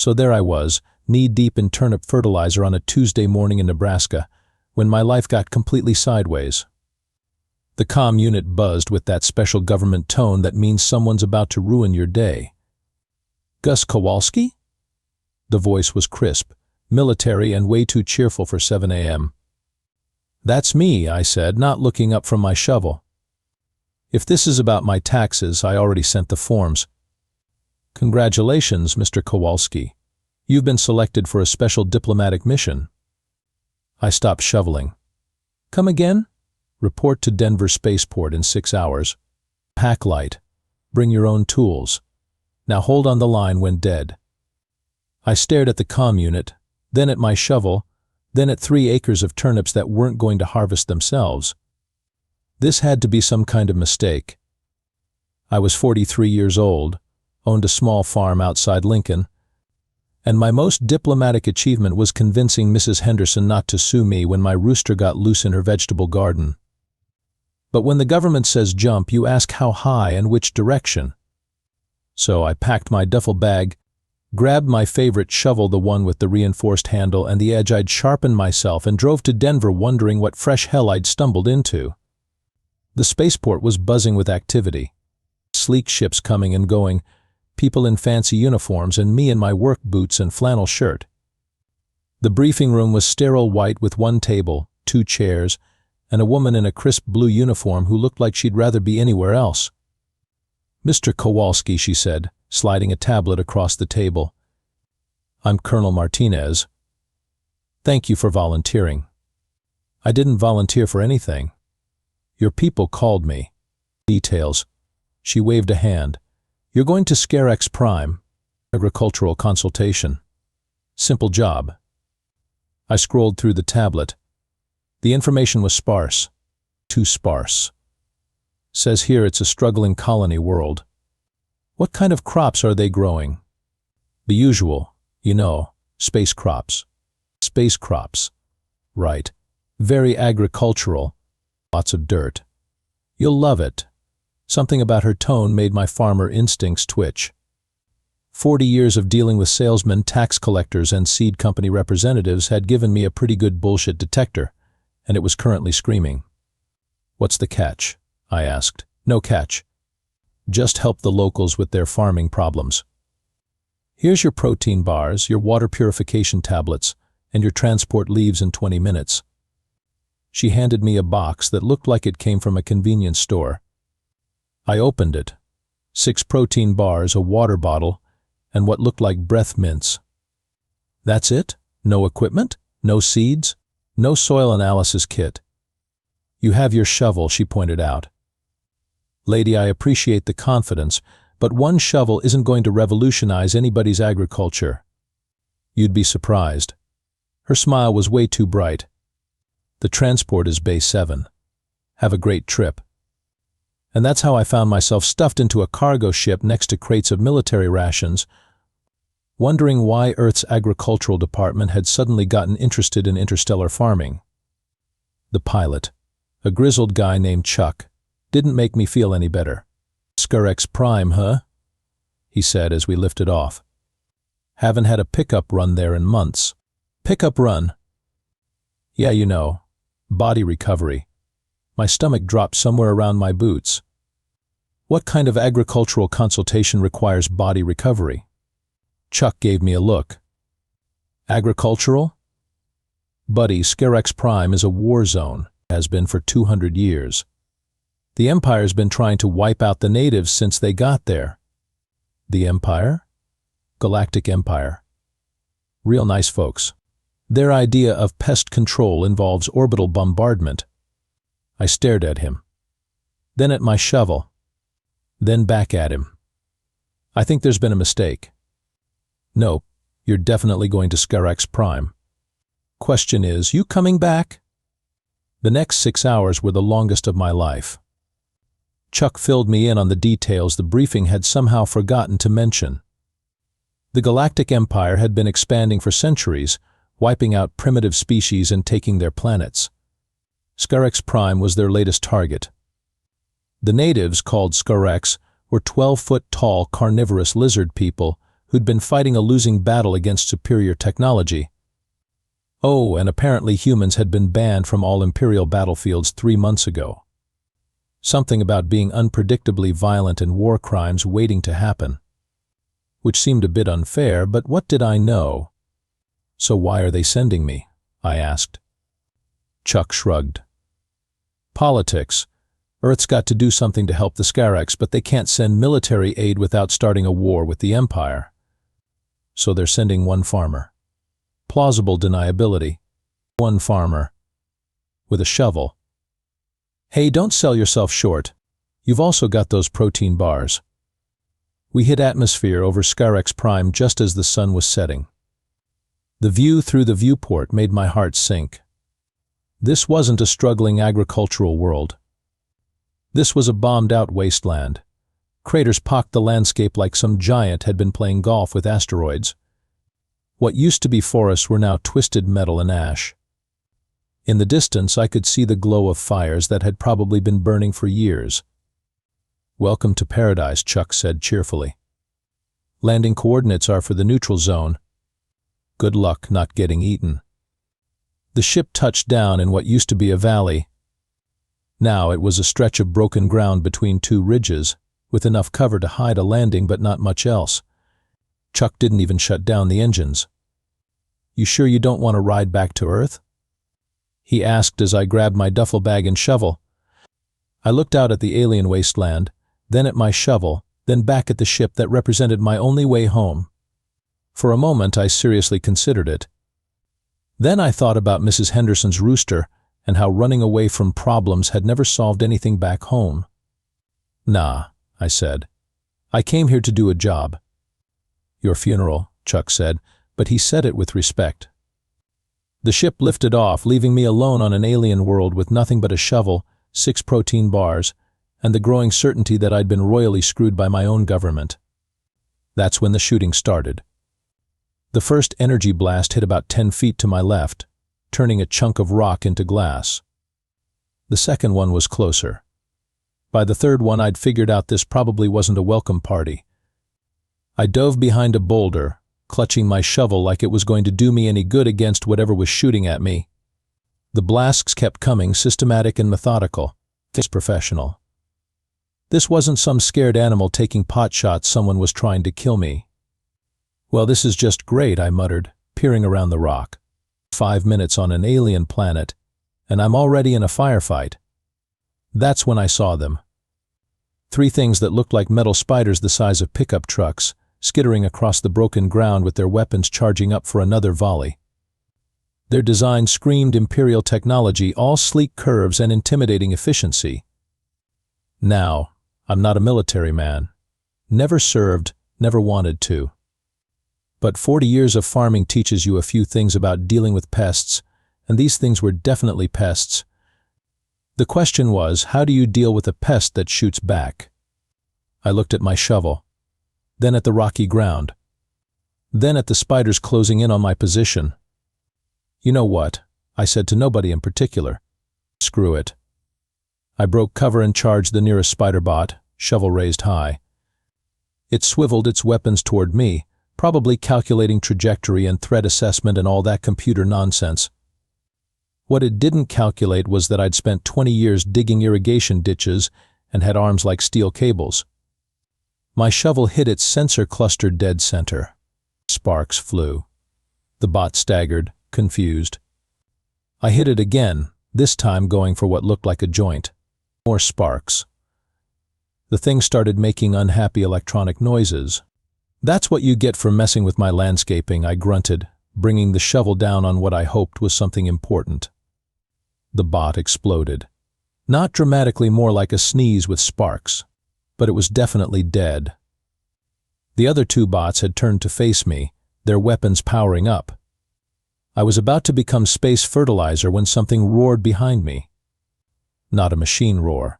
So there I was, knee-deep in turnip fertilizer on a Tuesday morning in Nebraska, when my life got completely sideways. The comm unit buzzed with that special government tone that means someone's about to ruin your day. "Gus Kowalski?" The voice was crisp, military, and way too cheerful for 7 a.m. "That's me," I said, not looking up from my shovel. "If this is about my taxes, I already sent the forms." "Congratulations, Mr. Kowalski. You've been selected for a special diplomatic mission." I stopped shoveling. "Come again?" "Report to Denver Spaceport in 6 hours. Pack light. Bring your own tools. Now hold on the line when dead." I stared at the comm unit, then at my shovel, then at 3 acres of turnips that weren't going to harvest themselves. This had to be some kind of mistake. I was 43 years old, owned a small farm outside Lincoln, and my most diplomatic achievement was convincing Mrs. Henderson not to sue me when my rooster got loose in her vegetable garden. But when the government says jump, you ask how high and which direction. So I packed my duffel bag, grabbed my favorite shovel, the one with the reinforced handle and the edge I'd sharpened myself, and drove to Denver wondering what fresh hell I'd stumbled into. The spaceport was buzzing with activity. Sleek ships coming and going, people in fancy uniforms, and me in my work boots and flannel shirt. The briefing room was sterile white with 1 table, 2 chairs, and a woman in a crisp blue uniform who looked like she'd rather be anywhere else. "Mr. Kowalski," she said, sliding a tablet across the table. "I'm Colonel Martinez. Thank you for volunteering." "I didn't volunteer for anything. Your people called me." "Details." She waved a hand. "You're going to scare X Prime. Agricultural consultation. Simple job." I scrolled through the tablet. The information was sparse. Too sparse. Says here it's a struggling colony world. What kind of crops are they growing? The usual, you know, space crops. Space crops. Right. Very agricultural. Lots of dirt. You'll love it. Something about her tone made my farmer instincts twitch. 40 years of dealing with salesmen, tax collectors, and seed company representatives had given me a pretty good bullshit detector, and it was currently screaming. "What's the catch?" I asked. "No catch. Just help the locals with their farming problems. Here's your protein bars, your water purification tablets, and your transport leaves in 20 minutes. She handed me a box that looked like it came from a convenience store. I opened it. 6 protein bars, a water bottle, and what looked like breath mints. That's it? No equipment? No seeds? No soil analysis kit? "You have your shovel," she pointed out. "Lady, I appreciate the confidence, but 1 shovel isn't going to revolutionize anybody's agriculture. You'd be surprised." Her smile was way too bright. "The transport is Bay 7. Have a great trip." And that's how I found myself stuffed into a cargo ship next to crates of military rations, wondering why Earth's agricultural department had suddenly gotten interested in interstellar farming. The pilot, a grizzled guy named Chuck, didn't make me feel any better. "X Prime, huh?" he said as we lifted off. "Haven't had a pickup run there in months." "Pickup run?" "Yeah, you know, body recovery." My stomach dropped somewhere around my boots. "What kind of agricultural consultation requires body recovery?" Chuck gave me a look. "Agricultural? Buddy, X Prime is a war zone, has been for 200 years. The Empire's been trying to wipe out the natives since they got there." "The Empire?" "Galactic Empire. Real nice folks. Their idea of pest control involves orbital bombardment." I stared at him, then at my shovel, then back at him. "I think there's been a mistake." "Nope, you're definitely going to X Prime. Question is, you coming back?" The next 6 hours were the longest of my life. Chuck filled me in on the details the briefing had somehow forgotten to mention. The Galactic Empire had been expanding for centuries, wiping out primitive species and taking their planets. X Prime was their latest target. The natives, called X, were 12-foot-tall carnivorous lizard people who'd been fighting a losing battle against superior technology. Oh, and apparently humans had been banned from all Imperial battlefields 3 months ago. Something about being unpredictably violent and war crimes waiting to happen. Which seemed a bit unfair, but what did I know? So why are they sending me? I asked. Chuck shrugged. Politics. Earth's got to do something to help the Scaraks, but they can't send military aid without starting a war with the Empire. So they're sending one farmer. Plausible deniability. One farmer. With a shovel. Hey, don't sell yourself short. You've also got those protein bars. We hit atmosphere over Scaraks Prime just as the sun was setting. The view through the viewport made my heart sink. This wasn't a struggling agricultural world. This was a bombed-out wasteland. Craters pocked the landscape like some giant had been playing golf with asteroids. What used to be forests were now twisted metal and ash. In the distance, I could see the glow of fires that had probably been burning for years. Welcome to paradise, Chuck said cheerfully. Landing coordinates are for the neutral zone. Good luck not getting eaten. The ship touched down in what used to be a valley. Now it was a stretch of broken ground between two ridges, with enough cover to hide a landing but not much else. Chuck didn't even shut down the engines. You sure you don't want to ride back to Earth? He asked as I grabbed my duffel bag and shovel. I looked out at the alien wasteland, then at my shovel, then back at the ship that represented my only way home. For a moment I seriously considered it. Then I thought about Mrs. Henderson's rooster and how running away from problems had never solved anything back home. Nah, I said. I came here to do a job. Your funeral, Chuck said, but he said it with respect. The ship lifted off, leaving me alone on an alien world with nothing but a shovel, 6 protein bars, and the growing certainty that I'd been royally screwed by my own government. That's when the shooting started. The first energy blast hit about 10 feet to my left, turning a chunk of rock into glass. The second one was closer. By the third one, I'd figured out this probably wasn't a welcome party. I dove behind a boulder, clutching my shovel like it was going to do me any good against whatever was shooting at me. The blasts kept coming, systematic and methodical. This professional. This wasn't some scared animal taking pot shots. Someone was trying to kill me. Well, this is just great, I muttered, peering around the rock. 5 minutes on an alien planet, and I'm already in a firefight. That's when I saw them. 3 things that looked like metal spiders the size of pickup trucks, skittering across the broken ground with their weapons charging up for another volley. Their design screamed Imperial technology, all sleek curves and intimidating efficiency. Now, I'm not a military man. Never served, never wanted to. But 40 years of farming teaches you a few things about dealing with pests, and these things were definitely pests. The question was, how do you deal with a pest that shoots back? I looked at my shovel, then at the rocky ground, then at the spiders closing in on my position. You know what? I said to nobody in particular. Screw it. I broke cover and charged the nearest spider bot, shovel raised high. It swiveled its weapons toward me, probably calculating trajectory and threat assessment and all that computer nonsense. What it didn't calculate was that I'd spent 20 years digging irrigation ditches and had arms like steel cables. My shovel hit its sensor cluster dead center. Sparks flew. The bot staggered, confused. I hit it again, this time going for what looked like a joint. More sparks. The thing started making unhappy electronic noises. That's what you get for messing with my landscaping, I grunted, bringing the shovel down on what I hoped was something important. The bot exploded. Not dramatically, more like a sneeze with sparks, but it was definitely dead. The other 2 bots had turned to face me, their weapons powering up. I was about to become space fertilizer when something roared behind me. Not a machine roar.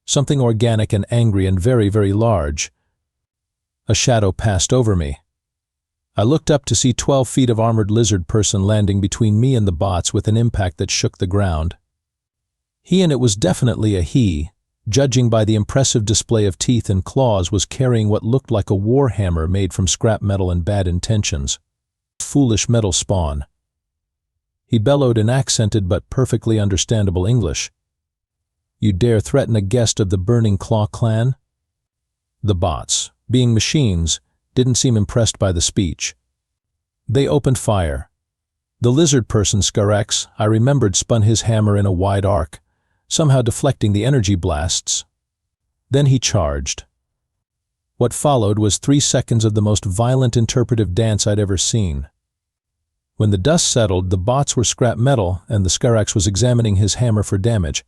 Something organic and angry and very, very large. A shadow passed over me. I looked up to see 12 feet of armored lizard person landing between me and the bots with an impact that shook the ground. He, and it was definitely a he, judging by the impressive display of teeth and claws, was carrying what looked like a war hammer made from scrap metal and bad intentions. Foolish metal spawn. He bellowed in accented but perfectly understandable English. You dare threaten a guest of the Burning Claw clan? The bots, being machines, didn't seem impressed by the speech. They opened fire. The lizard person Scarex, I remembered, spun his hammer in a wide arc, somehow deflecting the energy blasts. Then he charged. What followed was 3 seconds of the most violent interpretive dance I'd ever seen. When the dust settled, the bots were scrap metal, and the Scarex was examining his hammer for damage.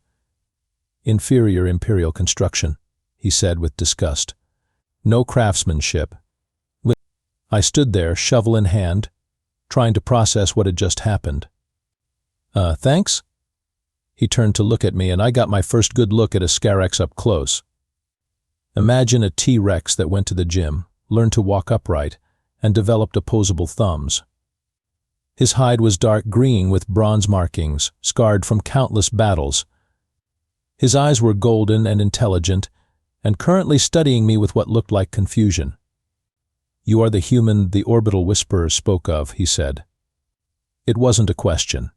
Inferior Imperial construction, he said with disgust. No craftsmanship. I stood there, shovel in hand, trying to process what had just happened. Thanks? He turned to look at me, and I got my first good look at a Scarex up close. Imagine a T-Rex that went to the gym, learned to walk upright, and developed opposable thumbs. His hide was dark green with bronze markings, scarred from countless battles. His eyes were golden and intelligent, and currently studying me with what looked like confusion. You are the human the orbital whisperer spoke of, he said. It wasn't a question.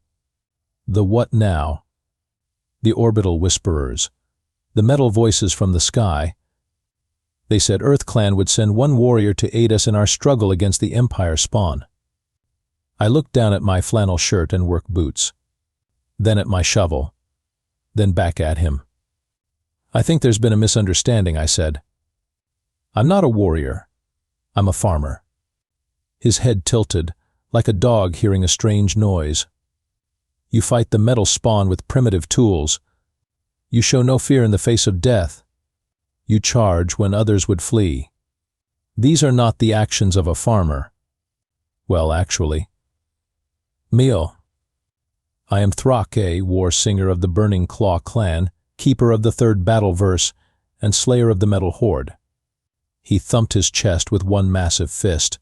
The what now? The orbital whisperers. The metal voices from the sky. They said Earth Clan would send one warrior to aid us in our struggle against the Empire spawn. I looked down at my flannel shirt and work boots, then at my shovel, then back at him. I think there's been a misunderstanding, I said. I'm not a warrior. I'm a farmer. His head tilted, like a dog hearing a strange noise. You fight the metal spawn with primitive tools. You show no fear in the face of death. You charge when others would flee. These are not the actions of a farmer. Well, actually. Meal. I am Thrake, war singer of the Burning Claw clan, keeper of the third battle verse, and slayer of the metal horde. He thumped his chest with one massive fist.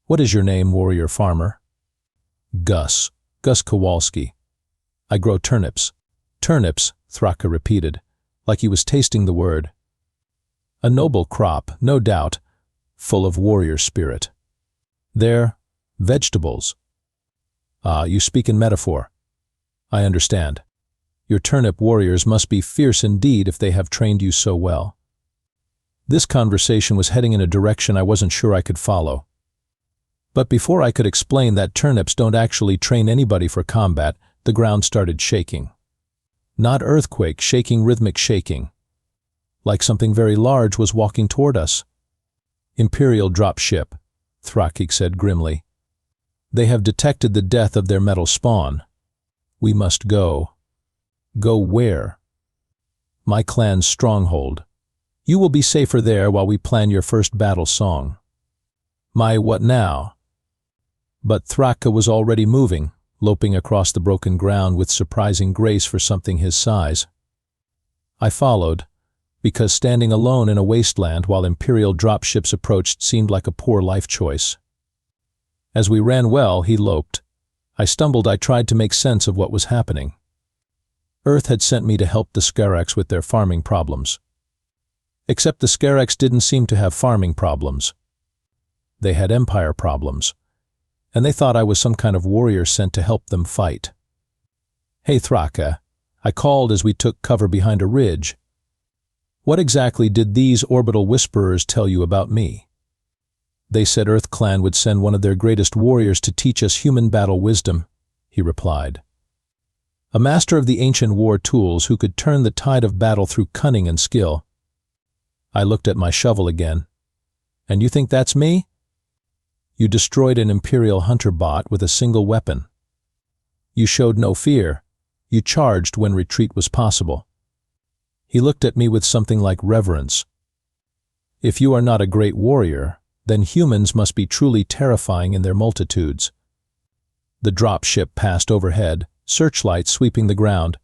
What is your name, warrior farmer? Gus Kowalski. I grow turnips. Turnips, Thrake repeated, like he was tasting the word. A noble crop, no doubt, full of warrior spirit. They're vegetables. Ah, you speak in metaphor. I understand. Your turnip warriors must be fierce indeed if they have trained you so well. This conversation was heading in a direction I wasn't sure I could follow. But before I could explain that turnips don't actually train anybody for combat, the ground started shaking. Not earthquake, shaking, rhythmic shaking. Like something very large was walking toward us. Imperial dropship, Thrake said grimly. They have detected the death of their metal spawn. We must go. Go where? My clan's stronghold. You will be safer there while we plan your first battle song. My what now? But Thrake was already moving, loping across the broken ground with surprising grace for something his size. I followed, because standing alone in a wasteland while Imperial dropships approached seemed like a poor life choice. As we ran well, he loped. I stumbled. I tried to make sense of what was happening. Earth had sent me to help the Scarex with their farming problems. Except the Scarex didn't seem to have farming problems. They had Empire problems, and they thought I was some kind of warrior sent to help them fight. Hey Thrake, I called as we took cover behind a ridge. What exactly did these orbital whisperers tell you about me? They said Earth Clan would send one of their greatest warriors to teach us human battle wisdom, he replied. A master of the ancient war tools who could turn the tide of battle through cunning and skill. I looked at my shovel again. And you think that's me? You destroyed an Imperial hunter bot with a single weapon. You showed no fear. You charged when retreat was possible. He looked at me with something like reverence. If you are not a great warrior, then humans must be truly terrifying in their multitudes. The drop ship passed overhead, searchlights sweeping the ground.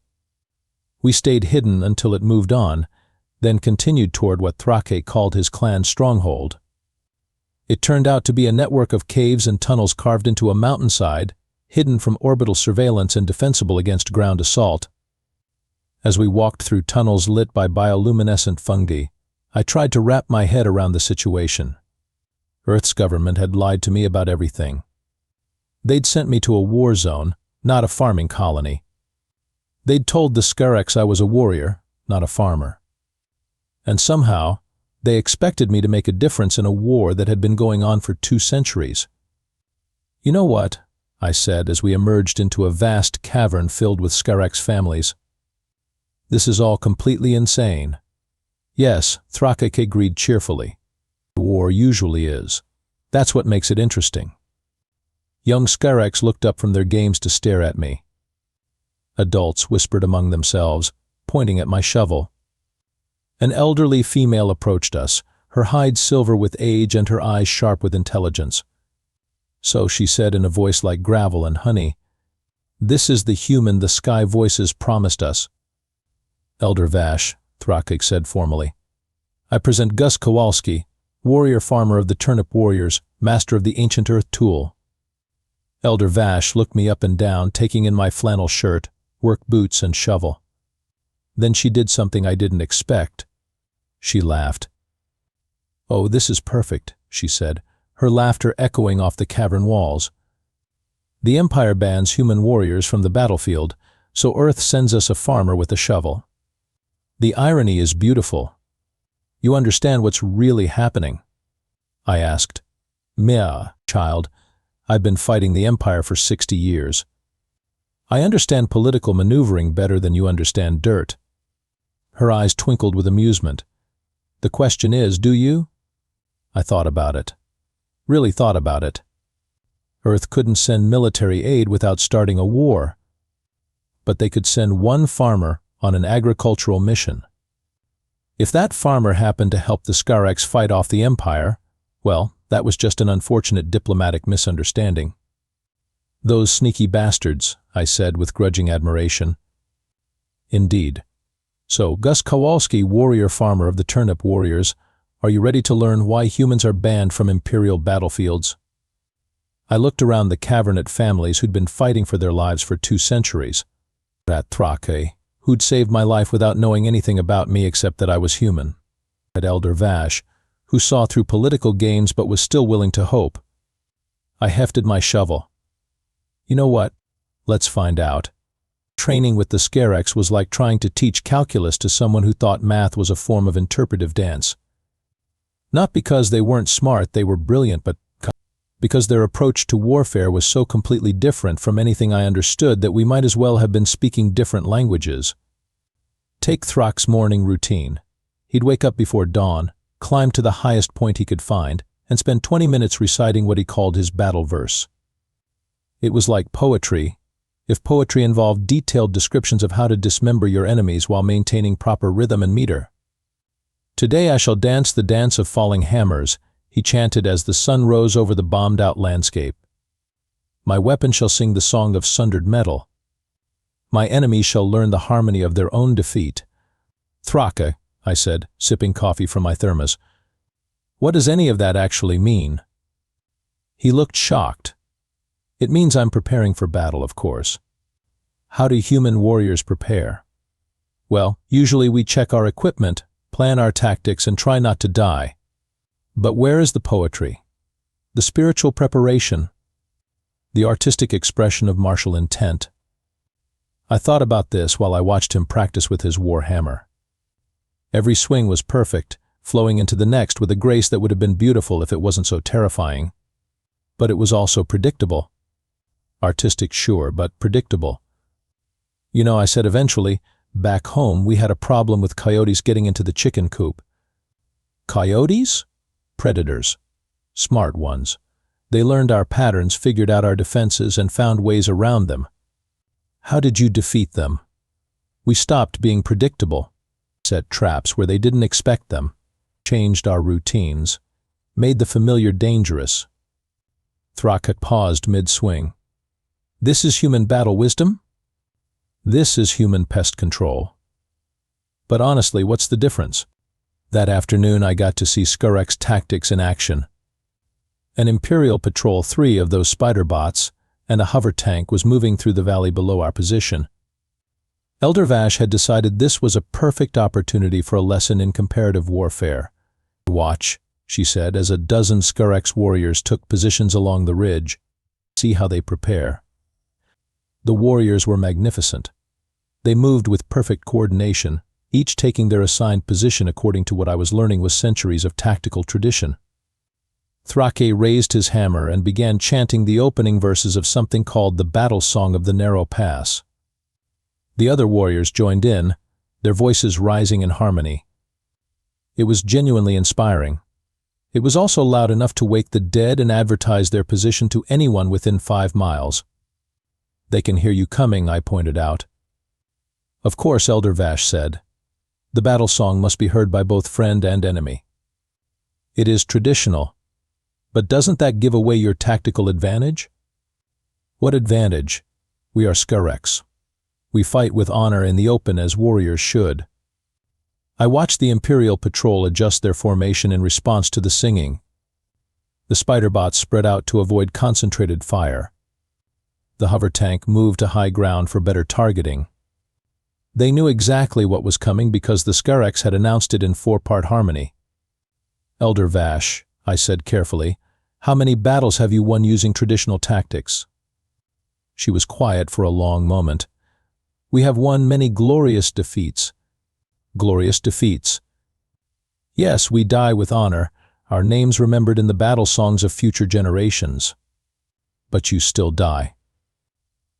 We stayed hidden until it moved on, then continued toward what Thrake called his clan's stronghold. It turned out to be a network of caves and tunnels carved into a mountainside, hidden from orbital surveillance and defensible against ground assault. As we walked through tunnels lit by bioluminescent fungi, I tried to wrap my head around the situation. Earth's government had lied to me about everything. They'd sent me to a war zone, not a farming colony. They'd told the Scarex I was a warrior, not a farmer. And somehow, they expected me to make a difference in a war that had been going on for 2 centuries. "You know what?" I said as we emerged into a vast cavern filled with Scarex families. "This is all completely insane." "Yes," Thrake agreed cheerfully. "War usually is. That's what makes it interesting." Young Scarex looked up from their games to stare at me. Adults whispered among themselves, pointing at my shovel. An elderly female approached us, her hide silver with age and her eyes sharp with intelligence. "So," she said in a voice like gravel and honey, "this is the human the sky voices promised us." "Elder Vash," Thrake said formally. "I present Gus Kowalski, warrior farmer of the Turnip-Warriors, master of the ancient earth tool." Elder Vash looked me up and down, taking in my flannel shirt, work boots, and shovel. Then she did something I didn't expect. She laughed. "Oh, this is perfect," she said, her laughter echoing off the cavern walls. "The Empire bans human warriors from the battlefield, so Earth sends us a farmer with a shovel. The irony is beautiful. You understand what's really happening?" I asked. "Meh, child. I've been fighting the Empire for 60 years. I understand political maneuvering better than you understand dirt." Her eyes twinkled with amusement. "The question is, do you?" I thought about it. Really thought about it. Earth couldn't send military aid without starting a war. But they could send one farmer on an agricultural mission. If that farmer happened to help the Scarex fight off the Empire, well, that was just an unfortunate diplomatic misunderstanding. "Those sneaky bastards," I said with grudging admiration. "Indeed. So, Gus Kowalski, warrior farmer of the Turnip-Warriors, are you ready to learn why humans are banned from imperial battlefields?" I looked around the cavern at families who'd been fighting for their lives for 2 centuries. At Thrake, who'd saved my life without knowing anything about me except that I was human. At Elder Vash, who saw through political games but was still willing to hope. I hefted my shovel. "You know what? Let's find out." Training with the Scarex was like trying to teach calculus to someone who thought math was a form of interpretive dance. Not because they weren't smart, they were brilliant, but because their approach to warfare was so completely different from anything I understood that we might as well have been speaking different languages. Take Thrake's morning routine. He'd wake up before dawn, climb to the highest point he could find, and spend 20 minutes reciting what he called his battle verse. It was like poetry, if poetry involved detailed descriptions of how to dismember your enemies while maintaining proper rhythm and meter. "Today I shall dance the dance of falling hammers," he chanted as the sun rose over the bombed-out landscape. "My weapon shall sing the song of sundered metal. My enemies shall learn the harmony of their own defeat." "Thrake," I said, sipping coffee from my thermos, "what does any of that actually mean?" He looked shocked. "It means I'm preparing for battle, of course." "How do human warriors prepare?" "Well, usually we check our equipment, plan our tactics, and try not to die. But where is the poetry? The spiritual preparation? The artistic expression of martial intent?" I thought about this while I watched him practice with his war hammer. Every swing was perfect, flowing into the next with a grace that would have been beautiful if it wasn't so terrifying. But it was also predictable. Artistic, sure, but predictable. "You know," I said eventually, "back home we had a problem with coyotes getting into the chicken coop." "Coyotes?" "Predators. Smart ones. They learned our patterns, figured out our defenses, and found ways around them." "How did you defeat them?" "We stopped being predictable. Set traps where they didn't expect them. Changed our routines. Made the familiar dangerous." Thrake paused mid-swing. "This is human battle wisdom?" "This is human pest control." "But honestly, what's the difference?" That afternoon I got to see Scarex tactics in action. An Imperial Patrol 3 of those spider bots and a hover tank was moving through the valley below our position. Elder Vash had decided this was a perfect opportunity for a lesson in comparative warfare. "Watch," she said, as a dozen Scurex warriors took positions along the ridge. "See how they prepare." The warriors were magnificent. They moved with perfect coordination, each taking their assigned position according to what I was learning was centuries of tactical tradition. Thrake raised his hammer and began chanting the opening verses of something called the Battle Song of the Narrow Pass. The other warriors joined in, their voices rising in harmony. It was genuinely inspiring. It was also loud enough to wake the dead and advertise their position to anyone within 5 miles. "They can hear you coming," I pointed out. "Of course," Elder Vash said. "The battle song must be heard by both friend and enemy." "It is traditional. But doesn't that give away your tactical advantage?" "What advantage? We are Scurex. We fight with honor in the open as warriors should." I watched the Imperial Patrol adjust their formation in response to the singing. The spider bots spread out to avoid concentrated fire. The hover tank moved to high ground for better targeting. They knew exactly what was coming because the Scurex had announced it in 4-part harmony. "Elder Vash," I said carefully, "how many battles have you won using traditional tactics?" She was quiet for a long moment. "We have won many glorious defeats." "Glorious defeats?" "Yes, we die with honor, our names remembered in the battle songs of future generations." "But you still die."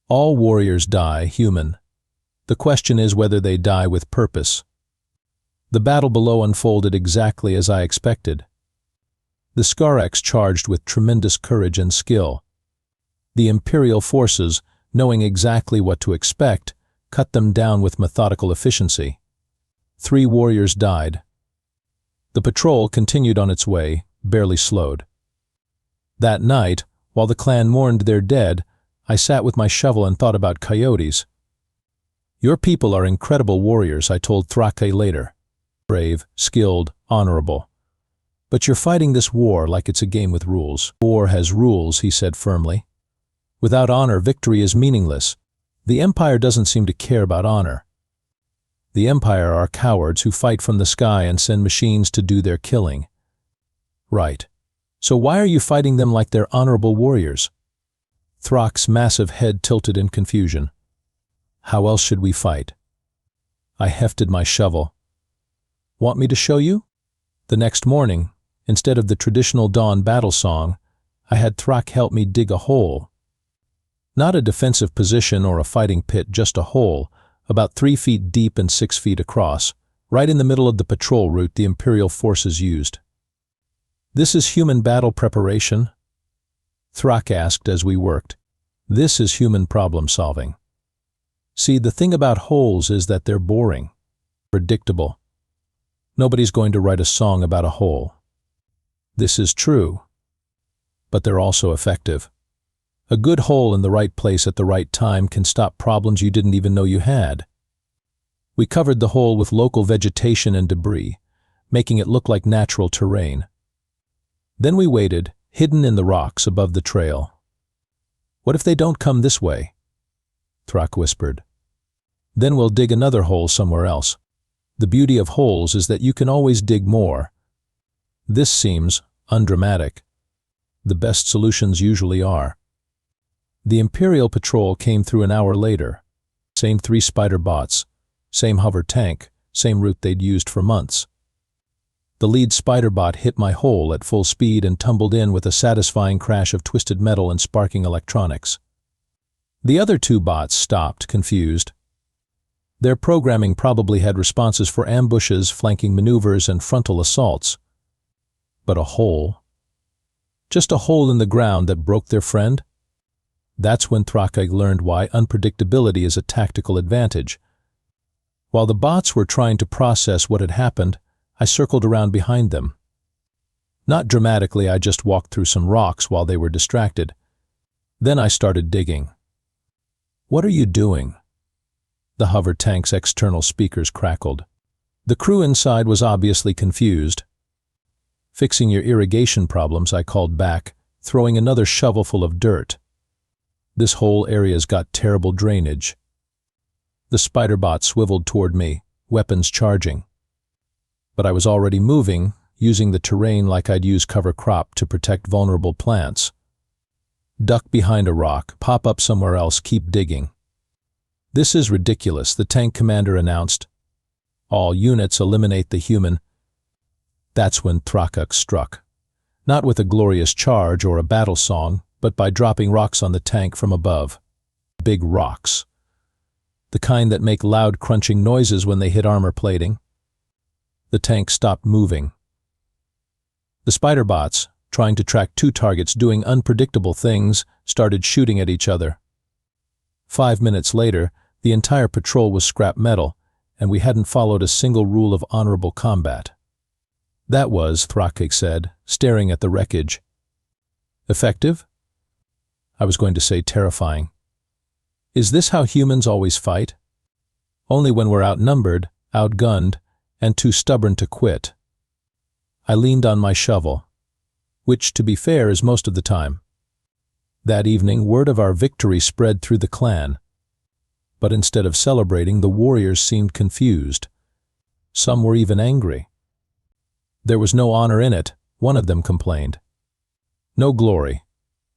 "All warriors die, human. The question is whether they die with purpose." The battle below unfolded exactly as I expected. The Scurex charged with tremendous courage and skill. The Imperial forces, knowing exactly what to expect, cut them down with methodical efficiency. 3 warriors died. The patrol continued on its way, barely slowed. That night, while the clan mourned their dead, I sat with my shovel and thought about coyotes. "Your people are incredible warriors," I told Thrake later. "Brave, skilled, honorable. But you're fighting this war like it's a game with rules." "War has rules," he said firmly. "Without honor, victory is meaningless. The Empire doesn't seem to care about honor. The Empire are cowards who fight from the sky and send machines to do their killing." "Right. So why are you fighting them like they're honorable warriors?" Thrake's massive head tilted in confusion. "How else should we fight?" I hefted my shovel. "Want me to show you?" The next morning, instead of the traditional dawn battle song, I had Thrake help me dig a hole. Not a defensive position or a fighting pit, just a hole, about 3 feet deep and 6 feet across, right in the middle of the patrol route the Imperial forces used. "This is human battle preparation?" Thrake asked as we worked. "This is human problem solving. See, the thing about holes is that they're boring, predictable. Nobody's going to write a song about a hole. This is true, but they're also effective. A good hole in the right place at the right time can stop problems you didn't even know you had." We covered the hole with local vegetation and debris, making it look like natural terrain. Then we waited, hidden in the rocks above the trail. "What if they don't come this way?" Thrake whispered. "Then we'll dig another hole somewhere else. The beauty of holes is that you can always dig more." This seems undramatic. The best solutions usually are. The Imperial Patrol came through an hour later. Same 3 spider bots, same hover tank, same route they'd used for months. The lead spider bot hit my hole at full speed and tumbled in with a satisfying crash of twisted metal and sparking electronics. The other 2 bots stopped, confused. Their programming probably had responses for ambushes, flanking maneuvers, and frontal assaults. But a hole? Just a hole in the ground that broke their friend? That's when Thrake learned why unpredictability is a tactical advantage. While the bots were trying to process what had happened, I circled around behind them. Not dramatically, I just walked through some rocks while they were distracted. Then I started digging. "What are you doing?" The hover tank's external speakers crackled. The crew inside was obviously confused. "Fixing your irrigation problems," I called back, throwing another shovelful of dirt. "This whole area's got terrible drainage." The spider bot swiveled toward me, weapons charging. But I was already moving, using the terrain like I'd use cover crop to protect vulnerable plants. Duck behind a rock, pop up somewhere else, keep digging. This is ridiculous, the tank commander announced. All units eliminate the human. That's when Trakuk struck. Not with a glorious charge or a battle song, but by dropping rocks on the tank from above. Big rocks. The kind that make loud crunching noises when they hit armor plating. The tank stopped moving. The spider bots, trying to track two targets doing unpredictable things, started shooting at each other. 5 minutes later, the entire patrol was scrap metal, and we hadn't followed a single rule of honorable combat. That was, Trakuk said, staring at the wreckage. Effective? I was going to say terrifying. Is this how humans always fight? Only when we're outnumbered, outgunned, and too stubborn to quit. I leaned on my shovel, which, to be fair, is most of the time. That evening, word of our victory spread through the clan. But instead of celebrating, the warriors seemed confused. Some were even angry. There was no honor in it, one of them complained. No glory.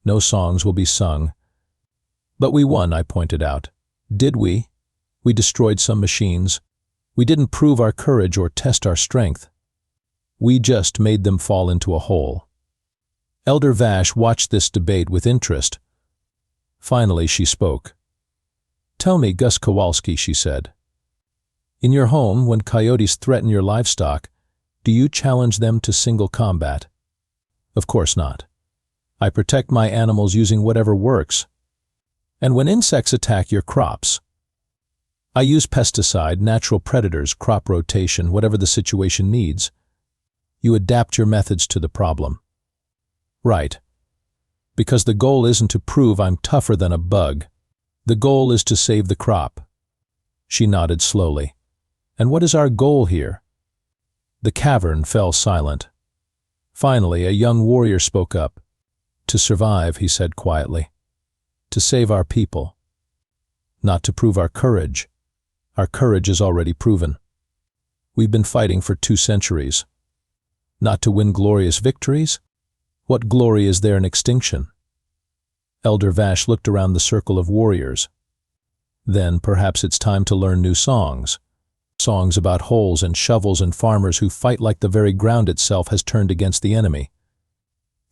No songs will be sung. But we won, I pointed out. Did we? We destroyed some machines. We didn't prove our courage or test our strength. We just made them fall into a hole. Elder Vash watched this debate with interest. Finally, she spoke. Tell me, Gus Kowalski, she said. In your home, when coyotes threaten your livestock, do you challenge them to single combat? Of course not. I protect my animals using whatever works. And when insects attack your crops, I use pesticide, natural predators, crop rotation, whatever the situation needs. You adapt your methods to the problem. Right. Because the goal isn't to prove I'm tougher than a bug. The goal is to save the crop. She nodded slowly. And what is our goal here? The cavern fell silent. Finally, a young warrior spoke up. To survive, he said quietly. To save our people. Not to prove our courage. Our courage is already proven. We've been fighting for 2 centuries. Not to win glorious victories? What glory is there in extinction? Elder Vash looked around the circle of warriors. Then perhaps it's time to learn new songs. Songs about holes and shovels and farmers who fight like the very ground itself has turned against the enemy.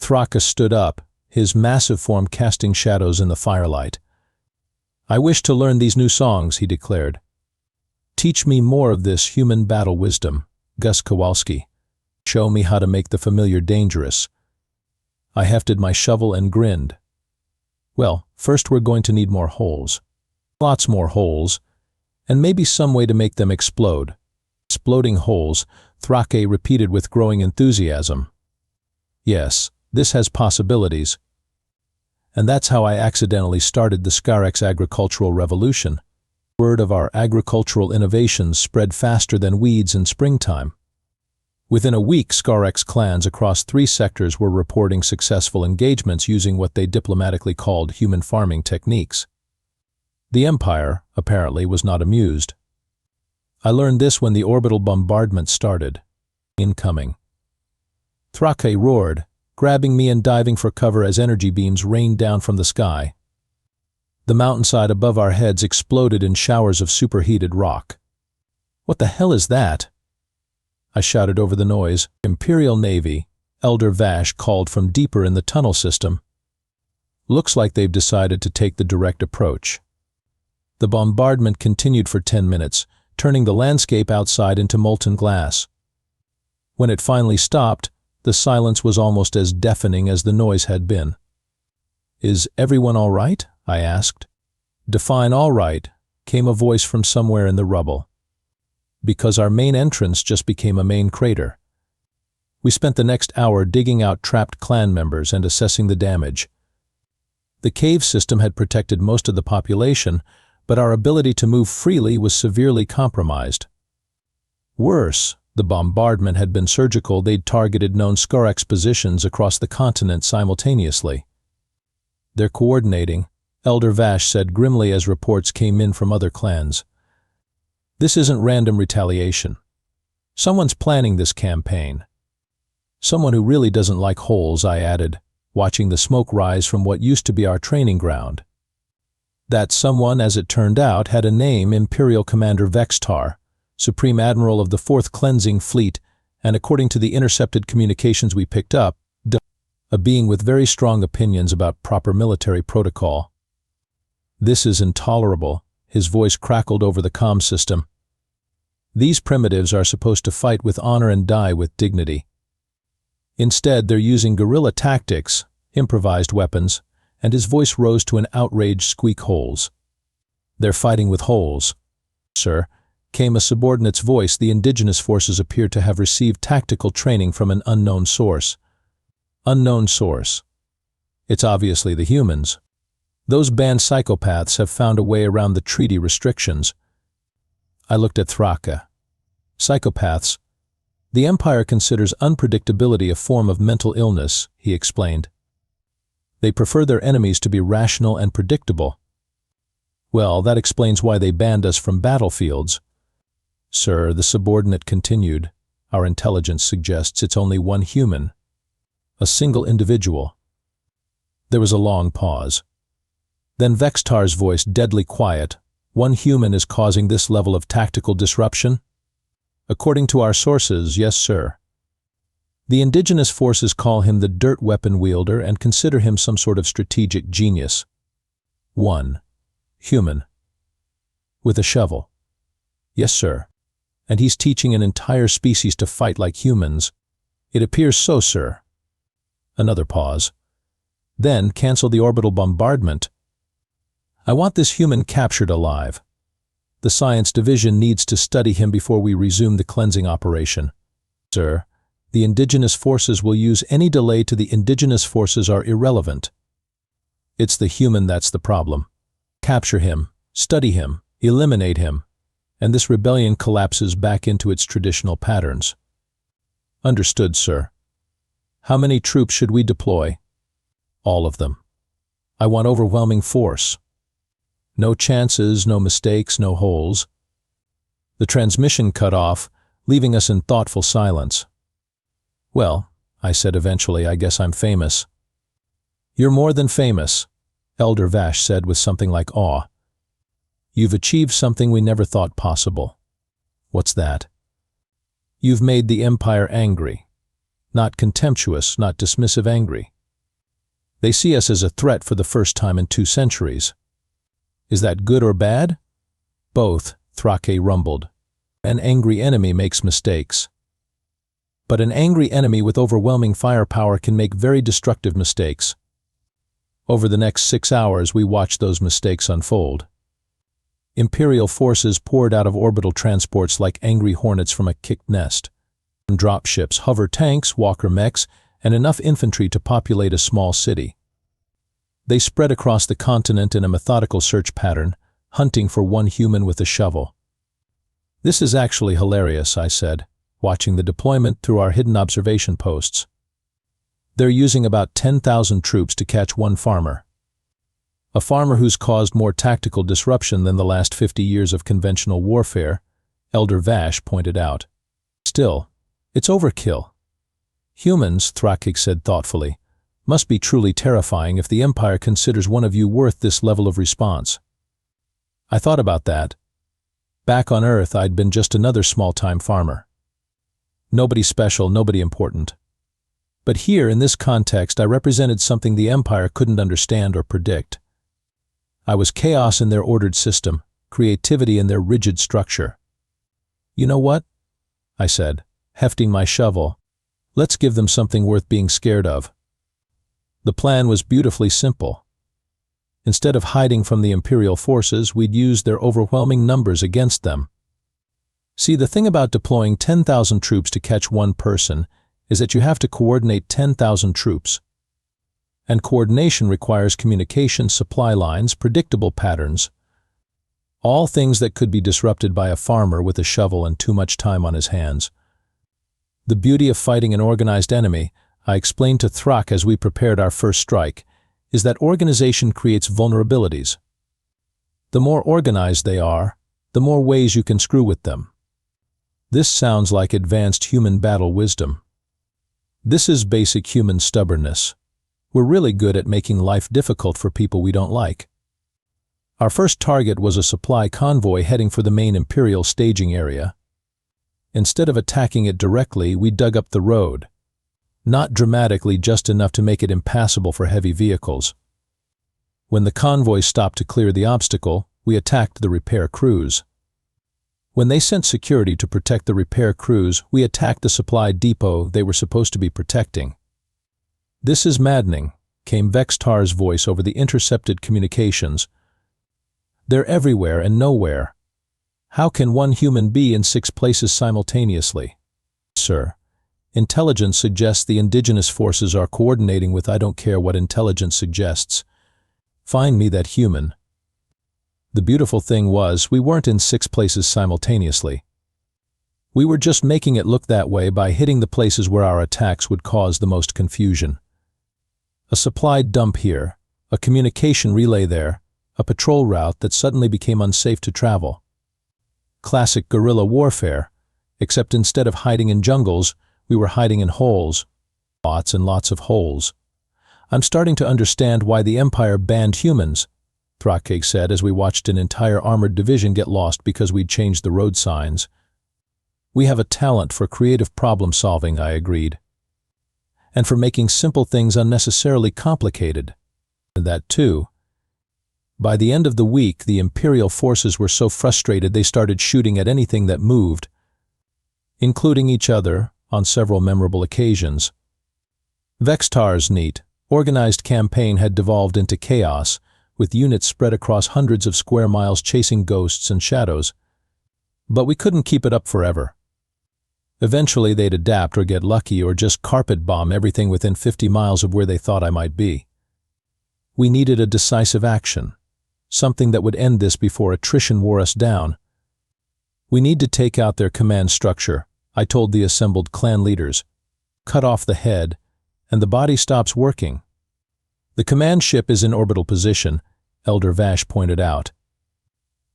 Trakuk stood up, his massive form casting shadows in the firelight. I wish to learn these new songs, he declared. Teach me more of this human battle wisdom, Gus Kowalski. Show me how to make the familiar dangerous. I hefted my shovel and grinned. Well, first we're going to need more holes. Lots more holes, and maybe some way to make them explode. Exploding holes, Trakuk repeated with growing enthusiasm. Yes, this has possibilities. And that's how I accidentally started the Scarex agricultural revolution. Word of our agricultural innovations spread faster than weeds in springtime. Within a week, Scarex clans across 3 sectors were reporting successful engagements using what they diplomatically called human farming techniques. The Empire, apparently, was not amused. I learned this when the orbital bombardment started. Incoming. Trakuk roared, grabbing me and diving for cover as energy beams rained down from the sky. The mountainside above our heads exploded in showers of superheated rock. What the hell is that? I shouted over the noise. Imperial Navy, Elder Vash called from deeper in the tunnel system. Looks like they've decided to take the direct approach. The bombardment continued for 10 minutes, turning the landscape outside into molten glass. When it finally stopped, the silence was almost as deafening as the noise had been. Is everyone all right? I asked. Define all right, came a voice from somewhere in the rubble. Because our main entrance just became a main crater. We spent the next hour digging out trapped clan members and assessing the damage. The cave system had protected most of the population, but our ability to move freely was severely compromised. Worse, the bombardment had been surgical. They'd targeted known Scarex positions across the continent simultaneously. They're coordinating, Elder Vash said grimly as reports came in from other clans. This isn't random retaliation. Someone's planning this campaign. Someone who really doesn't like holes, I added, watching the smoke rise from what used to be our training ground. That someone, as it turned out, had a name: Imperial Commander Vextar, Supreme Admiral of the 4th Cleansing Fleet, and according to the intercepted communications we picked up, a being with very strong opinions about proper military protocol. This is intolerable, his voice crackled over the comm system. These primitives are supposed to fight with honor and die with dignity. Instead, they're using guerrilla tactics, improvised weapons, and his voice rose to an outraged squeak. Holes. They're fighting with holes. Sir, came a subordinate's voice. The indigenous forces appear to have received tactical training from an unknown source. Unknown source. It's obviously the humans. Those banned psychopaths have found a way around the treaty restrictions. I looked at Thraka. Psychopaths. The Empire considers unpredictability a form of mental illness, he explained. They prefer their enemies to be rational and predictable. Well, that explains why they banned us from battlefields. Sir, the subordinate continued, our intelligence suggests it's only one human. A single individual. There was a long pause. Then Vextar's voice, deadly quiet. One human is causing this level of tactical disruption? According to our sources, yes, sir. The indigenous forces call him the dirt weapon wielder and consider him some sort of strategic genius. One. Human. With a shovel. Yes, sir. And he's teaching an entire species to fight like humans. It appears so, sir. Another pause. Then cancel the orbital bombardment. I want this human captured alive. The science division needs to study him before we resume the cleansing operation. Sir, the indigenous forces will use any delay to the indigenous forces are irrelevant. It's the human that's the problem. Capture him, study him, eliminate him, and this rebellion collapses back into its traditional patterns. Understood, sir. How many troops should we deploy? All of them. I want overwhelming force. No chances, no mistakes, no holes. The transmission cut off, leaving us in thoughtful silence. Well, I said eventually, I guess I'm famous. You're more than famous, Elder Vash said with something like awe. You've achieved something we never thought possible. What's that? You've made the Empire angry. Not contemptuous, not dismissive, angry. They see us as a threat for the first time in 2 centuries. Is that good or bad? Both, Thrake rumbled. An angry enemy makes mistakes. But an angry enemy with overwhelming firepower can make very destructive mistakes. Over the next 6 hours, we watched those mistakes unfold. Imperial forces poured out of orbital transports like angry hornets from a kicked nest. Dropships, hover tanks, walker mechs, and enough infantry to populate a small city. They spread across the continent in a methodical search pattern, hunting for one human with a shovel. This is actually hilarious, I said, watching the deployment through our hidden observation posts. They're using about 10,000 troops to catch one farmer. A farmer who's caused more tactical disruption than the last 50 years of conventional warfare, Elder Vash pointed out. Still, it's overkill. Humans, Thrakik said thoughtfully, must be truly terrifying if the Empire considers one of you worth this level of response. I thought about that. Back on Earth, I'd been just another small-time farmer. Nobody special, nobody important. But here, in this context, I represented something the Empire couldn't understand or predict. I was chaos in their ordered system, creativity in their rigid structure. You know what? I said, hefting my shovel. Let's give them something worth being scared of. The plan was beautifully simple. Instead of hiding from the Imperial forces, we'd use their overwhelming numbers against them. See, the thing about deploying 10,000 troops to catch one person is that you have to coordinate 10,000 troops. And coordination requires communication, supply lines, predictable patterns. All things that could be disrupted by a farmer with a shovel and too much time on his hands. The beauty of fighting an organized enemy, I explained to Thrak as we prepared our first strike, is that organization creates vulnerabilities. The more organized they are, the more ways you can screw with them. This sounds like advanced human battle wisdom. This is basic human stubbornness. We're really good at making life difficult for people we don't like. Our first target was a supply convoy heading for the main Imperial staging area. Instead of attacking it directly, we dug up the road. Not dramatically, just enough to make it impassable for heavy vehicles. When the convoy stopped to clear the obstacle, we attacked the repair crews. When they sent security to protect the repair crews, we attacked the supply depot they were supposed to be protecting. "This is maddening," came Vextar's voice over the intercepted communications. "They're everywhere and nowhere. How can one human be in 6 places simultaneously?" "Sir, intelligence suggests the indigenous forces are coordinating with I don't care what intelligence suggests. Find me that human." The beautiful thing was, we weren't in 6 places simultaneously. We were just making it look that way by hitting the places where our attacks would cause the most confusion. A supply dump here, a communication relay there, a patrol route that suddenly became unsafe to travel. Classic guerrilla warfare, except instead of hiding in jungles, we were hiding in holes. Lots and lots of holes. "I'm starting to understand why the Empire banned humans," Thrake said as we watched an entire armored division get lost because we'd changed the road signs. "We have a talent for creative problem solving," I agreed. "And for making simple things unnecessarily complicated." That too. By the end of the week, the Imperial forces were so frustrated they started shooting at anything that moved, including each other on several memorable occasions. Vextar's neat, organized campaign had devolved into chaos, with units spread across hundreds of square miles chasing ghosts and shadows. But we couldn't keep it up forever. Eventually they'd adapt or get lucky or just carpet bomb everything within 50 miles of where they thought I might be. We needed a decisive action, something that would end this before attrition wore us down. "We need to take out their command structure," I told the assembled clan leaders. "Cut off the head, and the body stops working." "The command ship is in orbital position," Elder Vash pointed out.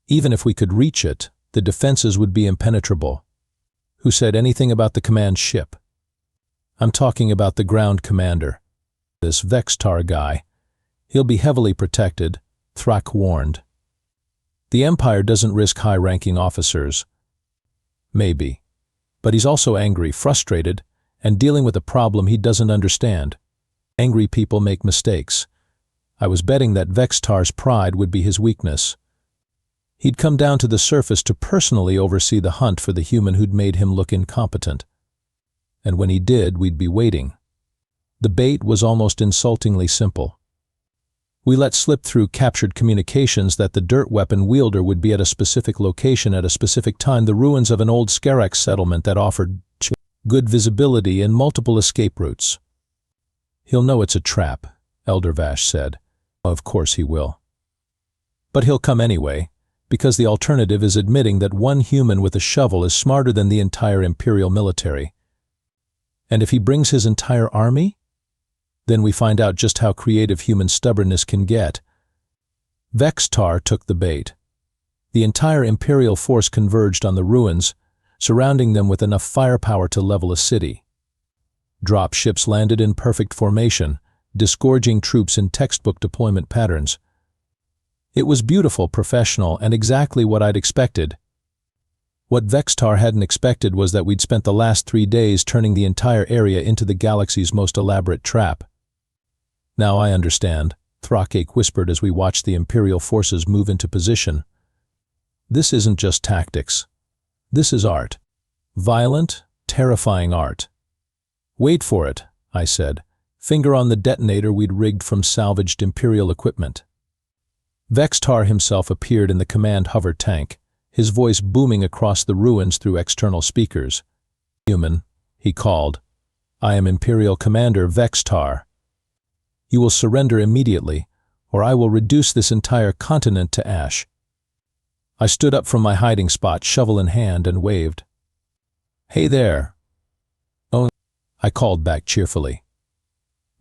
"Even if we could reach it, the defenses would be impenetrable." "Who said anything about the command ship?" "I'm talking about the ground commander. This Vextar guy. He'll be heavily protected," Thrak warned. "The Empire doesn't risk high-ranking officers." "Maybe. But he's also angry, frustrated, and dealing with a problem he doesn't understand. Angry people make mistakes. I was betting that Vextar's pride would be his weakness. He'd come down to the surface to personally oversee the hunt for the human who'd made him look incompetent. And when he did, we'd be waiting. The bait was almost insultingly simple. We let slip through captured communications that the dirt weapon wielder would be at a specific location at a specific time, the ruins of an old Skarax settlement that offered good visibility and multiple escape routes. "He'll know it's a trap," Elder Vash said. "Of course he will. But he'll come anyway, because the alternative is admitting that one human with a shovel is smarter than the entire Imperial military. And if he brings his entire army, then we find out just how creative human stubbornness can get." Vextar took the bait. The entire Imperial force converged on the ruins, surrounding them with enough firepower to level a city. Drop ships landed in perfect formation, disgorging troops in textbook deployment patterns. It was beautiful, professional, and exactly what I'd expected. What Vextar hadn't expected was that we'd spent the last 3 days turning the entire area into the galaxy's most elaborate trap. "Now I understand," Thrake whispered as we watched the Imperial forces move into position. "This isn't just tactics. This is art. Violent, terrifying art." "Wait for it," I said, finger on the detonator we'd rigged from salvaged Imperial equipment. Vextar himself appeared in the command hover tank, his voice booming across the ruins through external speakers. "Human," he called. "I am Imperial Commander Vextar. You will surrender immediately, or I will reduce this entire continent to ash." I stood up from my hiding spot, shovel in hand, and waved. "Hey there." "Oh," I called back cheerfully.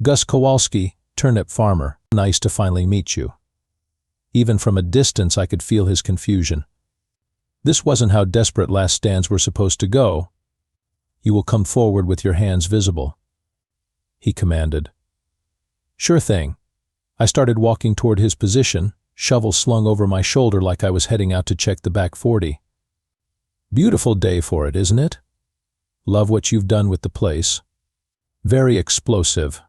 "Gus Kowalski, turnip farmer. Nice to finally meet you." Even from a distance I could feel his confusion. This wasn't how desperate last stands were supposed to go. You will come forward with your hands visible, he commanded. Sure thing. I started walking toward his position, shovel slung over my shoulder like I was heading out to check the back 40. Beautiful day for it, isn't it? Love what you've done with the place. Very explosive.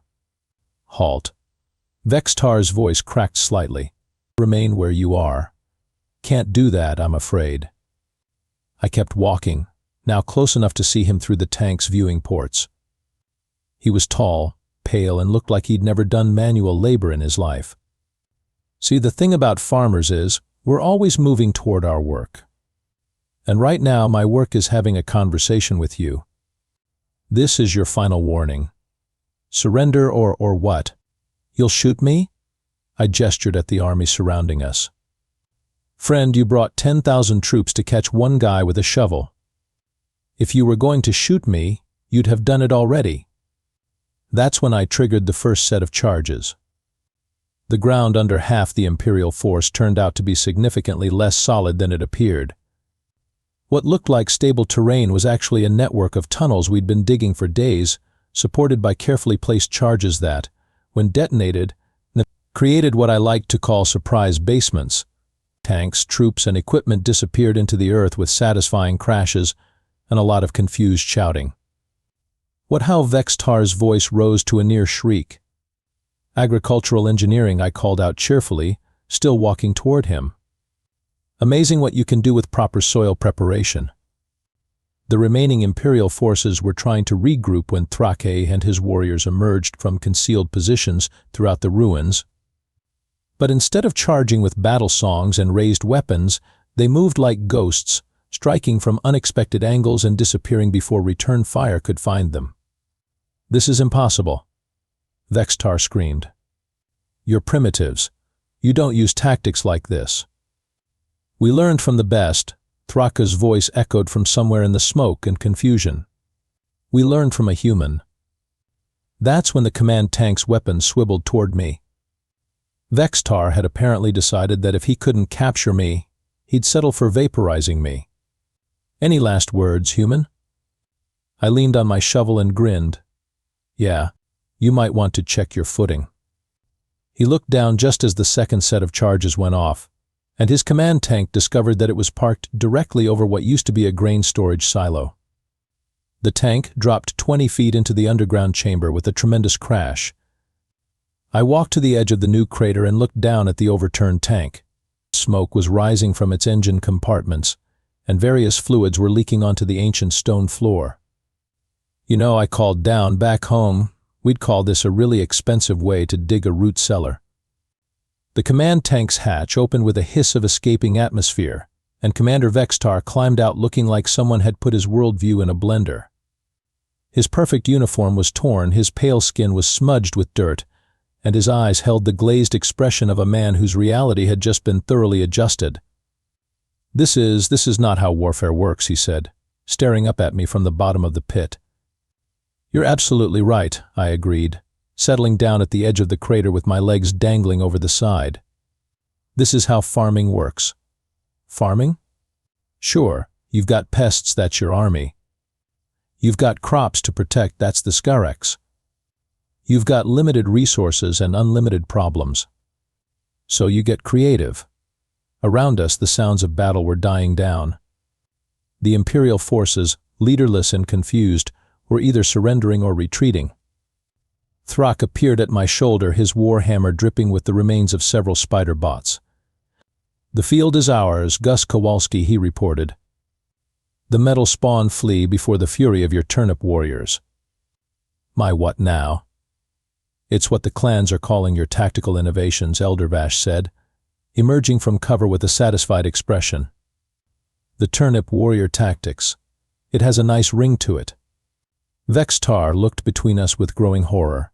Halt. Vextar's voice cracked slightly. Remain where you are. Can't do that, I'm afraid. I kept walking, now close enough to see him through the tank's viewing ports. He was tall, pale, and looked like he'd never done manual labor in his life. See, the thing about farmers is, we're always moving toward our work. And right now, my work is having a conversation with you. This is your final warning. Surrender or what? You'll shoot me? I gestured at the army surrounding us. Friend, you brought 10,000 troops to catch one guy with a shovel. If you were going to shoot me, you'd have done it already. That's when I triggered the first set of charges. The ground under half the Imperial force turned out to be significantly less solid than it appeared. What looked like stable terrain was actually a network of tunnels we'd been digging for days, supported by carefully placed charges that, when detonated, created what I like to call surprise basements. Tanks, troops, and equipment disappeared into the earth with satisfying crashes and a lot of confused shouting. How Vextar's voice rose to a near shriek. Agricultural engineering, I called out cheerfully, still walking toward him. Amazing what you can do with proper soil preparation. The remaining Imperial forces were trying to regroup when Thrake and his warriors emerged from concealed positions throughout the ruins. But instead of charging with battle songs and raised weapons, they moved like ghosts, striking from unexpected angles and disappearing before return fire could find them. This is impossible, Vextar screamed. You're primitives. You don't use tactics like this. We learned from the best, Thraka's voice echoed from somewhere in the smoke and confusion. We learned from a human. That's when the command tank's weapon swiveled toward me. Vextar had apparently decided that if he couldn't capture me, he'd settle for vaporizing me. Any last words, human? I leaned on my shovel and grinned. Yeah, you might want to check your footing. He looked down just as the second set of charges went off, and his command tank discovered that it was parked directly over what used to be a grain storage silo. The tank dropped 20 feet into the underground chamber with a tremendous crash. I walked to the edge of the new crater and looked down at the overturned tank. Smoke was rising from its engine compartments, and various fluids were leaking onto the ancient stone floor. You know, I called down back home, we'd call this a really expensive way to dig a root cellar. The command tank's hatch opened with a hiss of escaping atmosphere, and Commander Vextar climbed out looking like someone had put his worldview in a blender. His perfect uniform was torn, his pale skin was smudged with dirt, and his eyes held the glazed expression of a man whose reality had just been thoroughly adjusted. This is not how warfare works, he said, staring up at me from the bottom of the pit. You're absolutely right, I agreed, settling down at the edge of the crater with my legs dangling over the side. This is how farming works. Farming? Sure, you've got pests, that's your army. You've got crops to protect, that's the Scarex. You've got limited resources and unlimited problems. So you get creative. Around us, the sounds of battle were dying down. The Imperial forces, leaderless and confused, were either surrendering or retreating. Thrak appeared at my shoulder, his warhammer dripping with the remains of several spider bots. The field is ours, Gus Kowalski, he reported. The metal spawn flee before the fury of your turnip-warriors. My what now? It's what the clans are calling your tactical innovations, Eldervash said, emerging from cover with a satisfied expression. The Turnip-Warrior tactics. It has a nice ring to it. Vextar looked between us with growing horror.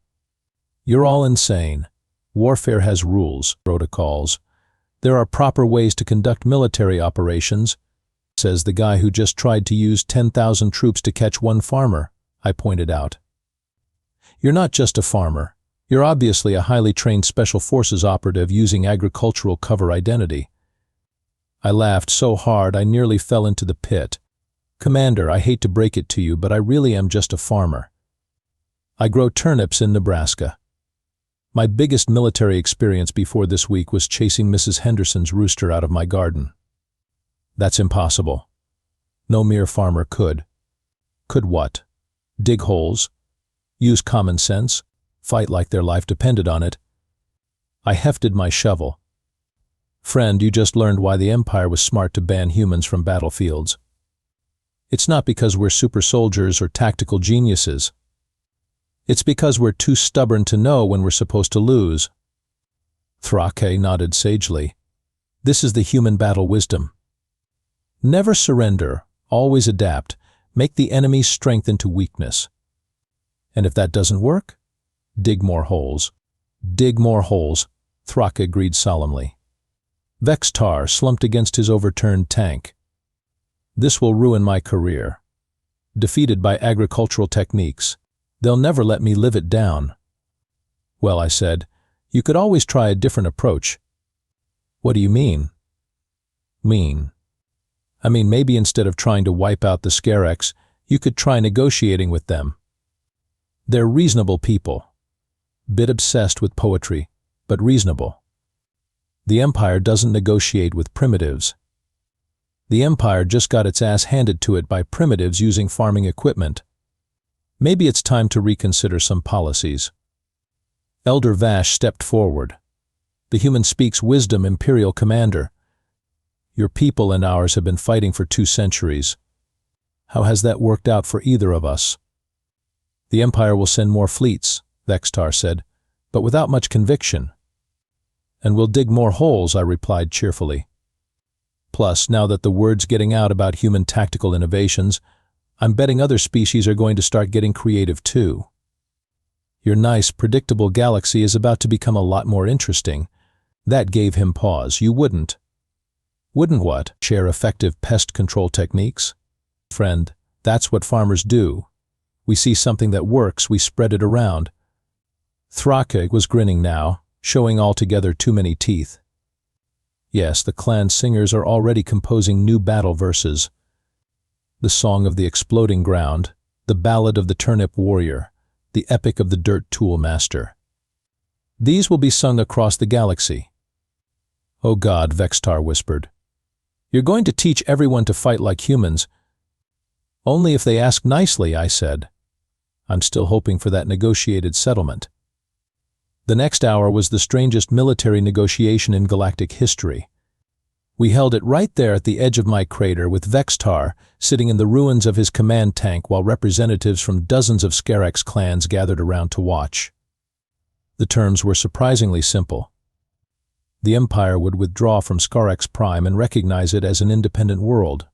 You're all insane. Warfare has rules, protocols. There are proper ways to conduct military operations, says the guy who just tried to use 10,000 troops to catch one farmer, I pointed out. You're not just a farmer. You're obviously a highly trained Special Forces operative using agricultural cover identity. I laughed so hard I nearly fell into the pit. Commander, I hate to break it to you, but I really am just a farmer. I grow turnips in Nebraska. My biggest military experience before this week was chasing Mrs. Henderson's rooster out of my garden. That's impossible. No mere farmer could. Could what? Dig holes? Use common sense? Fight like their life depended on it? I hefted my shovel. Friend, you just learned why the Empire was smart to ban humans from battlefields. It's not because we're super soldiers or tactical geniuses. It's because we're too stubborn to know when we're supposed to lose. Thrake nodded sagely. This is the human battle wisdom. Never surrender, always adapt, make the enemy's strength into weakness. And if that doesn't work, dig more holes. Dig more holes, Thrake agreed solemnly. Vextar slumped against his overturned tank. This will ruin my career. Defeated by agricultural techniques, they'll never let me live it down. Well, I said, you could always try a different approach. What do you mean? I mean, maybe instead of trying to wipe out the Scarex, you could try negotiating with them. They're reasonable people. Bit obsessed with poetry, but reasonable. The Empire doesn't negotiate with primitives. The Empire just got its ass handed to it by primitives using farming equipment. Maybe it's time to reconsider some policies. Elder Vash stepped forward. The human speaks wisdom, Imperial Commander. Your people and ours have been fighting for 2 centuries. How has that worked out for either of us? The Empire will send more fleets, Vextar said, but without much conviction. And we'll dig more holes, I replied cheerfully. Plus, now that the word's getting out about human tactical innovations, I'm betting other species are going to start getting creative too. Your nice, predictable galaxy is about to become a lot more interesting. That gave him pause. You wouldn't. Wouldn't what? Share effective pest control techniques? Friend, that's what farmers do. We see something that works, we spread it around. Thrake was grinning now, showing altogether too many teeth. Yes, the clan singers are already composing new battle verses. The Song of the Exploding Ground, the Ballad of the Turnip-Warrior, the Epic of the Dirt Tool Master. These will be sung across the galaxy. Oh God, Vextar whispered. You're going to teach everyone to fight like humans. Only if they ask nicely, I said. I'm still hoping for that negotiated settlement. The next hour was the strangest military negotiation in galactic history. We held it right there at the edge of my crater with Vextar sitting in the ruins of his command tank while representatives from dozens of Scarex clans gathered around to watch. The terms were surprisingly simple. The Empire would withdraw from Scarex Prime and recognize it as an independent world.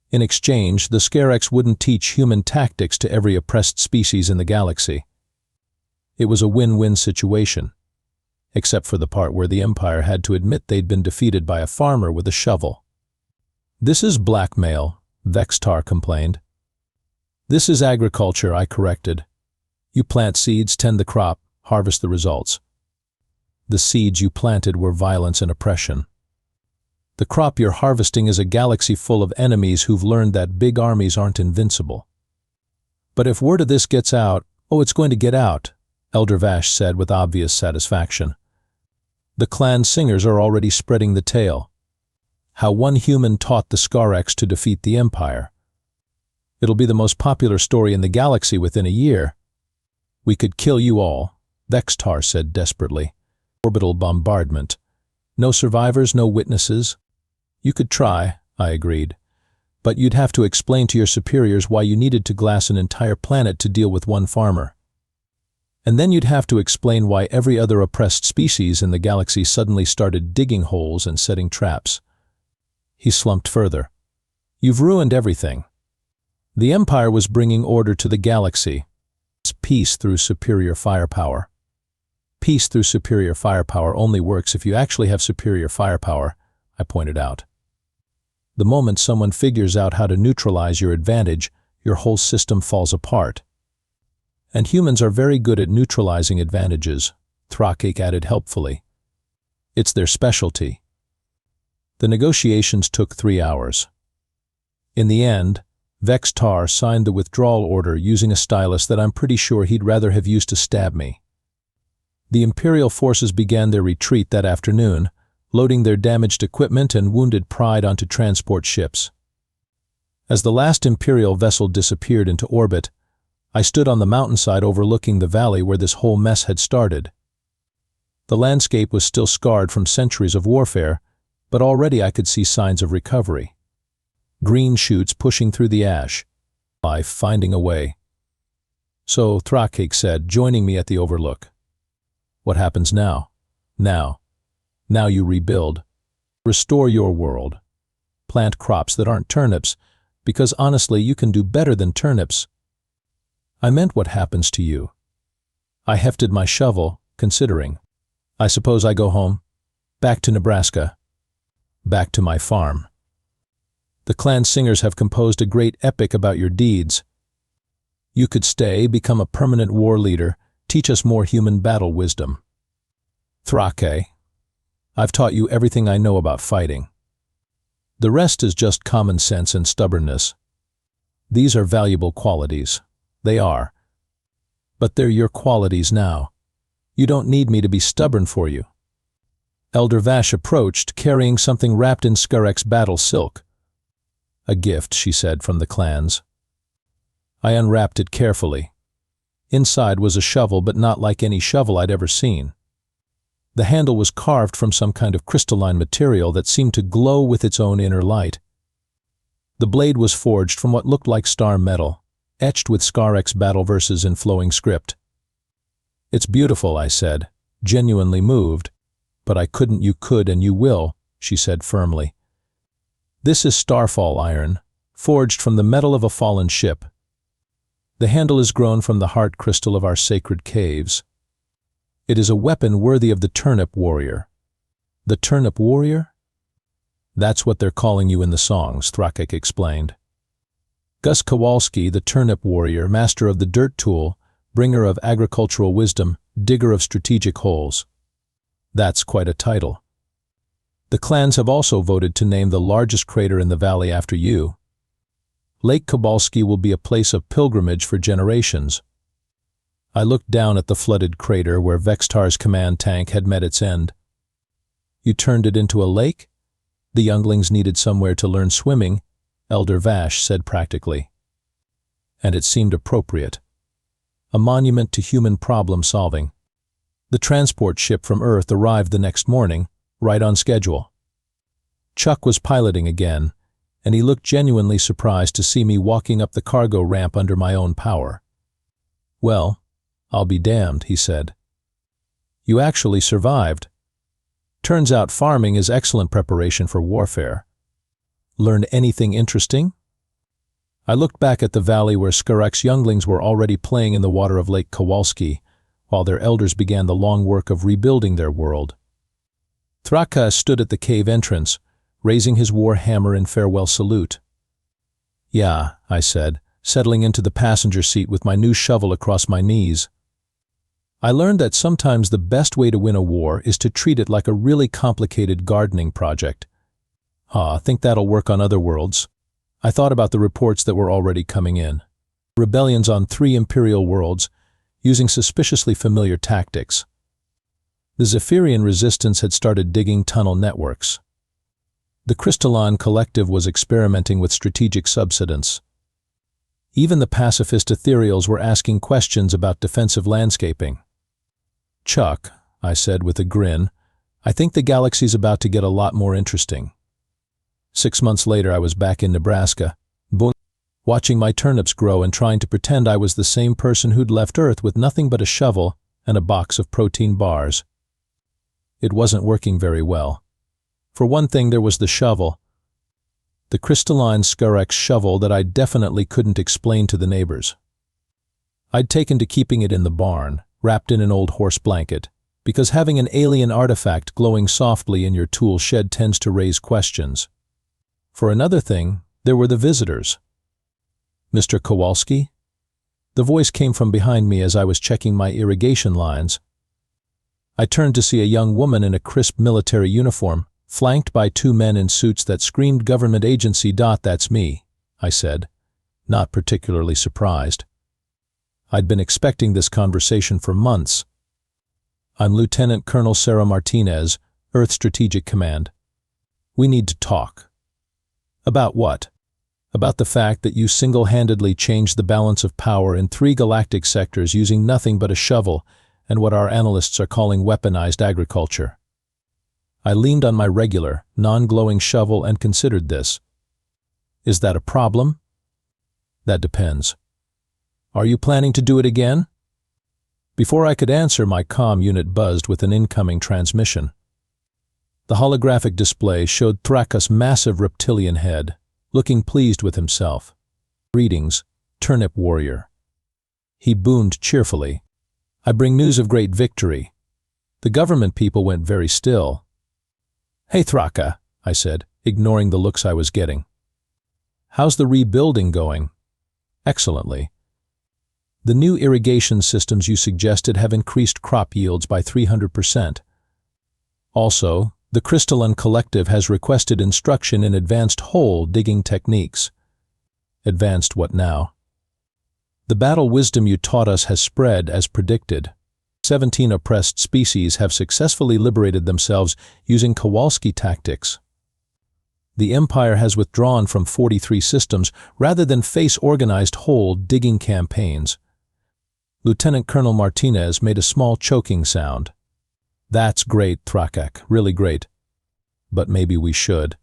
In exchange, the Scarex wouldn't teach human tactics to every oppressed species in the galaxy. It was a win-win situation, except for the part where the Empire had to admit they'd been defeated by a farmer with a shovel. This is blackmail, Vextar complained. This is agriculture, I corrected. You plant seeds, tend the crop, harvest the results. The seeds you planted were violence and oppression. The crop you're harvesting is a galaxy full of enemies who've learned that big armies aren't invincible. But if word of this gets out, oh, it's going to get out, Elder Vash said with obvious satisfaction. The clan singers are already spreading the tale. How one human taught the Scarex to defeat the Empire. It'll be the most popular story in the galaxy within a year. We could kill you all, Vextar said desperately. Orbital bombardment. No survivors, no witnesses. You could try, I agreed. But you'd have to explain to your superiors why you needed to glass an entire planet to deal with one farmer. And then you'd have to explain why every other oppressed species in the galaxy suddenly started digging holes and setting traps. He slumped further. You've ruined everything. The Empire was bringing order to the galaxy. It's peace through superior firepower. Peace through superior firepower only works if you actually have superior firepower, I pointed out. The moment someone figures out how to neutralize your advantage, your whole system falls apart. And humans are very good at neutralizing advantages, Thrake added helpfully. It's their specialty. The negotiations took 3 hours. In the end, Vex-Tar signed the withdrawal order using a stylus that I'm pretty sure he'd rather have used to stab me. The Imperial forces began their retreat that afternoon, loading their damaged equipment and wounded pride onto transport ships. As the last Imperial vessel disappeared into orbit, I stood on the mountainside overlooking the valley where this whole mess had started. The landscape was still scarred from centuries of warfare, but already I could see signs of recovery. Green shoots pushing through the ash, life finding a way. So, Thrake said, joining me at the overlook. What happens now? Now you rebuild. Restore your world. Plant crops that aren't turnips, because honestly you can do better than turnips. I meant what happens to you. I hefted my shovel, considering. I suppose I go home. Back to Nebraska. Back to my farm. The clan singers have composed a great epic about your deeds. You could stay, become a permanent war leader, teach us more human battle wisdom. Thrake, I've taught you everything I know about fighting. The rest is just common sense and stubbornness. These are valuable qualities. They are. But they're your qualities now. You don't need me to be stubborn for you. Elder Vash approached, carrying something wrapped in Skurek's battle silk. A gift, she said, from the clans. I unwrapped it carefully. Inside was a shovel, but not like any shovel I'd ever seen. The handle was carved from some kind of crystalline material that seemed to glow with its own inner light. The blade was forged from what looked like star metal, etched with Skurek's battle verses in flowing script. It's beautiful, I said, genuinely moved. But I couldn't, you could, and you will, she said firmly. This is starfall iron, forged from the metal of a fallen ship. The handle is grown from the heart crystal of our sacred caves. It is a weapon worthy of the Turnip-Warrior. The Turnip-Warrior? That's what they're calling you in the songs, Thrake explained. Gus Kowalski, the Turnip-Warrior, master of the dirt tool, bringer of agricultural wisdom, digger of strategic holes. That's quite a title. The clans have also voted to name the largest crater in the valley after you. Lake Kowalski will be a place of pilgrimage for generations. I looked down at the flooded crater where Vex-Tar's command tank had met its end. You turned it into a lake? The younglings needed somewhere to learn swimming, Elder Vash said practically. And it seemed appropriate. A monument to human problem-solving. The transport ship from Earth arrived the next morning, right on schedule. Chuck was piloting again, and he looked genuinely surprised to see me walking up the cargo ramp under my own power. Well, I'll be damned, he said. You actually survived. Turns out farming is excellent preparation for warfare. Learn anything interesting? I looked back at the valley where Skurek's younglings were already playing in the water of Lake Kowalski, while their elders began the long work of rebuilding their world. Thraka stood at the cave entrance, raising his war hammer in farewell salute. Yeah, I said, settling into the passenger seat with my new shovel across my knees. I learned that sometimes the best way to win a war is to treat it like a really complicated gardening project. Think that'll work on other worlds. I thought about the reports that were already coming in. Rebellions on 3 Imperial worlds, using suspiciously familiar tactics. The Zephyrian resistance had started digging tunnel networks. The Crystalline Collective was experimenting with strategic subsidence. Even the pacifist ethereals were asking questions about defensive landscaping. Chuck, I said with a grin, I think the galaxy's about to get a lot more interesting. 6 months later I was back in Nebraska, watching my turnips grow and trying to pretend I was the same person who'd left Earth with nothing but a shovel and a box of protein bars. It wasn't working very well. For one thing, there was the shovel. The crystalline Skurek's shovel that I definitely couldn't explain to the neighbors. I'd taken to keeping it in the barn, wrapped in an old horse blanket, because having an alien artifact glowing softly in your tool shed tends to raise questions. For another thing, there were the visitors. Mr. Kowalski? The voice came from behind me as I was checking my irrigation lines. I turned to see a young woman in a crisp military uniform, flanked by two men in suits that screamed government agency. That's me, I said, not particularly surprised. I'd been expecting this conversation for months. I'm Lieutenant Colonel Sarah Martinez, Earth Strategic Command. We need to talk. About what? About the fact that you single-handedly changed the balance of power in 3 galactic sectors using nothing but a shovel and what our analysts are calling weaponized agriculture. I leaned on my regular, non-glowing shovel and considered this. Is that a problem? That depends. Are you planning to do it again? Before I could answer, my comm unit buzzed with an incoming transmission. The holographic display showed Thraka's massive reptilian head, looking pleased with himself. Greetings, Turnip-Warrior. He boomed cheerfully. I bring news of great victory. The government people went very still. Hey Thraka, I said, ignoring the looks I was getting. How's the rebuilding going? Excellently. The new irrigation systems you suggested have increased crop yields by 300%. Also, the Crystalline Collective has requested instruction in advanced hole digging techniques. Advanced what now? The battle wisdom you taught us has spread as predicted. 17 oppressed species have successfully liberated themselves using Kowalski tactics. The Empire has withdrawn from 43 systems rather than face organized hole digging campaigns. Lieutenant Colonel Martinez made a small choking sound. That's great, Thraka, really great. But maybe we should.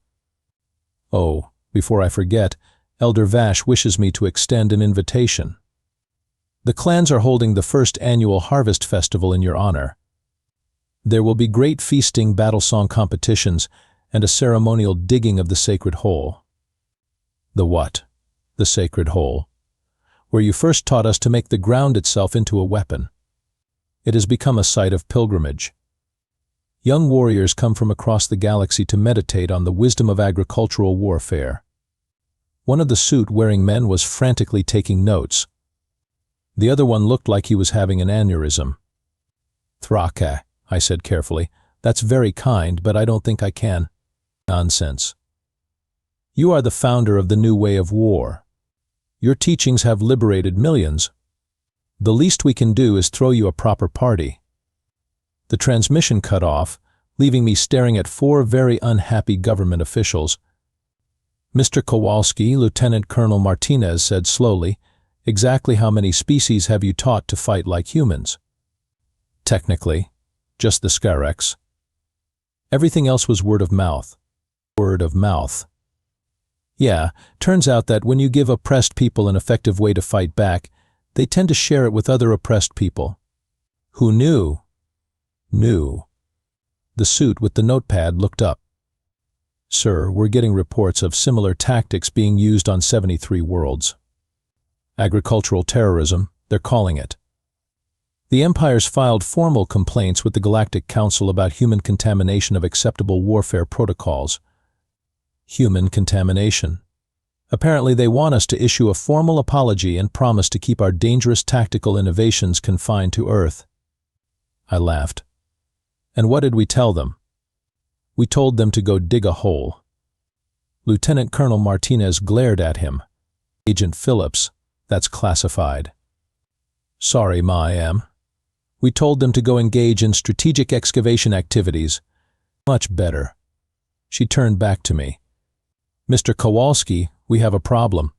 Oh, before I forget, Elder Vash wishes me to extend an invitation. The clans are holding the first annual harvest festival in your honor. There will be great feasting, battle song competitions, and a ceremonial digging of the sacred hole. The what? The sacred hole. Where you first taught us to make the ground itself into a weapon. It has become a site of pilgrimage. Young warriors come from across the galaxy to meditate on the wisdom of agricultural warfare. One of the suit-wearing men was frantically taking notes. The other one looked like he was having an aneurysm. Thraka, I said carefully, that's very kind, but I don't think I can. Nonsense. You are the founder of the new way of war. Your teachings have liberated millions. The least we can do is throw you a proper party. The transmission cut off, leaving me staring at 4 very unhappy government officials. Mr. Kowalski, Lieutenant Colonel Martinez said slowly, exactly how many species have you taught to fight like humans? Technically, just the Skyrex. Everything else was word of mouth. Word of mouth. Yeah, turns out that when you give oppressed people an effective way to fight back, they tend to share it with other oppressed people. Who knew? Knew. The suit with the notepad looked up. Sir, we're getting reports of similar tactics being used on 73 worlds. Agricultural terrorism, they're calling it. The Empire's filed formal complaints with the Galactic Council about human contamination of acceptable warfare protocols. Human contamination. Apparently they want us to issue a formal apology and promise to keep our dangerous tactical innovations confined to Earth. I laughed. And what did we tell them? We told them to go dig a hole. Lieutenant Colonel Martinez glared at him. Agent Phillips, that's classified. Sorry, Ma, I am. We told them to go engage in strategic excavation activities. Much better. She turned back to me. Mr. Kowalski, we have a problem.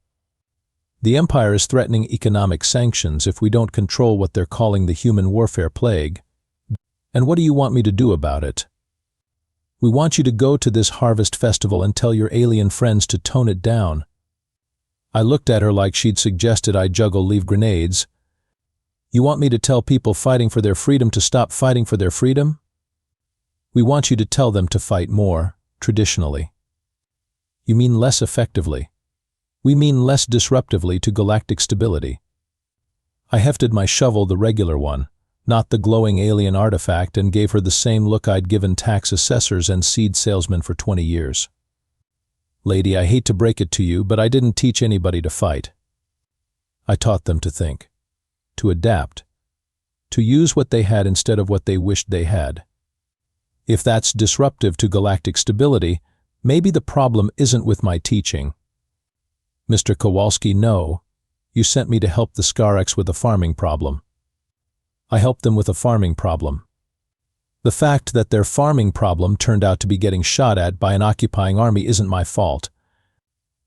The Empire is threatening economic sanctions if we don't control what they're calling the human warfare plague. And what do you want me to do about it? We want you to go to this harvest festival and tell your alien friends to tone it down. I looked at her like she'd suggested I juggle leave grenades. You want me to tell people fighting for their freedom to stop fighting for their freedom? We want you to tell them to fight more, traditionally. You mean less effectively. We mean less disruptively to galactic stability. I hefted my shovel, the regular one, not the glowing alien artifact, and gave her the same look I'd given tax assessors and seed salesmen for 20 years. Lady, I hate to break it to you, but I didn't teach anybody to fight. I taught them to think, to adapt, to use what they had instead of what they wished they had. If that's disruptive to galactic stability, maybe the problem isn't with my teaching. Mr. Kowalski, no. You sent me to help the Scarex with a farming problem. I helped them with a farming problem. The fact that their farming problem turned out to be getting shot at by an occupying army isn't my fault.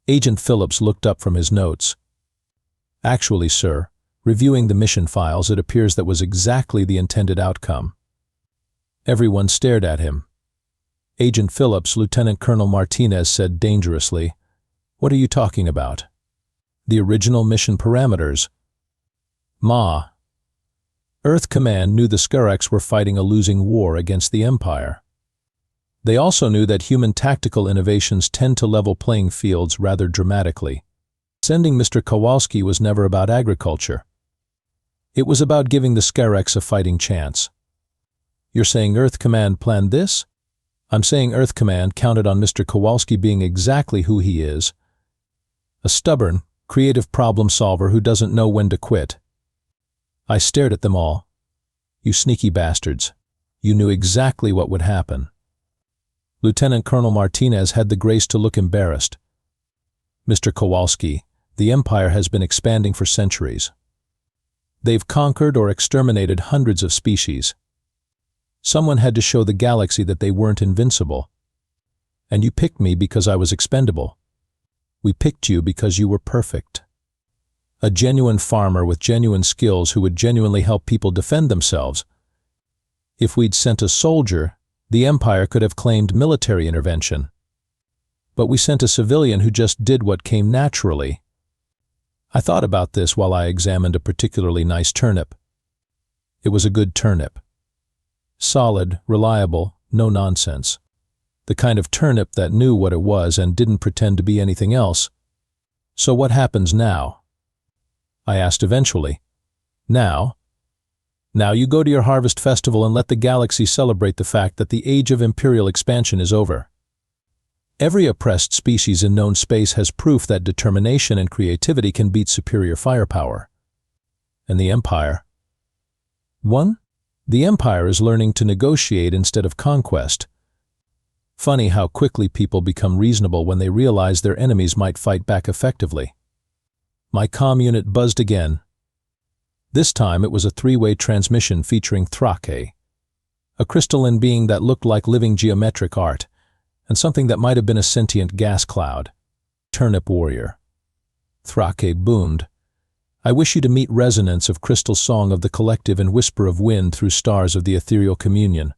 Agent Phillips looked up from his notes. Actually, sir, reviewing the mission files, it appears that was exactly the intended outcome. Everyone stared at him. Agent Phillips, Lieutenant Colonel Martinez said dangerously, "What are you talking about?" "The original mission parameters." "Ma." Earth Command knew the Scarex were fighting a losing war against the Empire. They also knew that human tactical innovations tend to level playing fields rather dramatically. Sending Mr. Kowalski was never about agriculture. It was about giving the Scarex a fighting chance. You're saying Earth Command planned this? I'm saying Earth Command counted on Mr. Kowalski being exactly who he is. A stubborn, creative problem solver who doesn't know when to quit. I stared at them all. You sneaky bastards. You knew exactly what would happen. Lieutenant Colonel Martinez had the grace to look embarrassed. Mr. Kowalski, the Empire has been expanding for centuries. They've conquered or exterminated hundreds of species. Someone had to show the galaxy that they weren't invincible. And you picked me because I was expendable. We picked you because you were perfect. A genuine farmer with genuine skills who would genuinely help people defend themselves. If we'd sent a soldier, the Empire could have claimed military intervention. But we sent a civilian who just did what came naturally. I thought about this while I examined a particularly nice turnip. It was a good turnip. Solid, reliable, no nonsense. The kind of turnip that knew what it was and didn't pretend to be anything else. So what happens now? I asked eventually. Now? Now you go to your harvest festival and let the galaxy celebrate the fact that the age of imperial expansion is over. Every oppressed species in known space has proof that determination and creativity can beat superior firepower. And the Empire? One? The Empire is learning to negotiate instead of conquest. Funny how quickly people become reasonable when they realize their enemies might fight back effectively. My comm unit buzzed again. This time it was a three-way transmission featuring Thrake, a crystalline being that looked like living geometric art, and something that might have been a sentient gas cloud. Turnip-Warrior. Thrake boomed. I wish you to meet resonance of crystal song of the collective and whisper of wind through stars of the ethereal communion.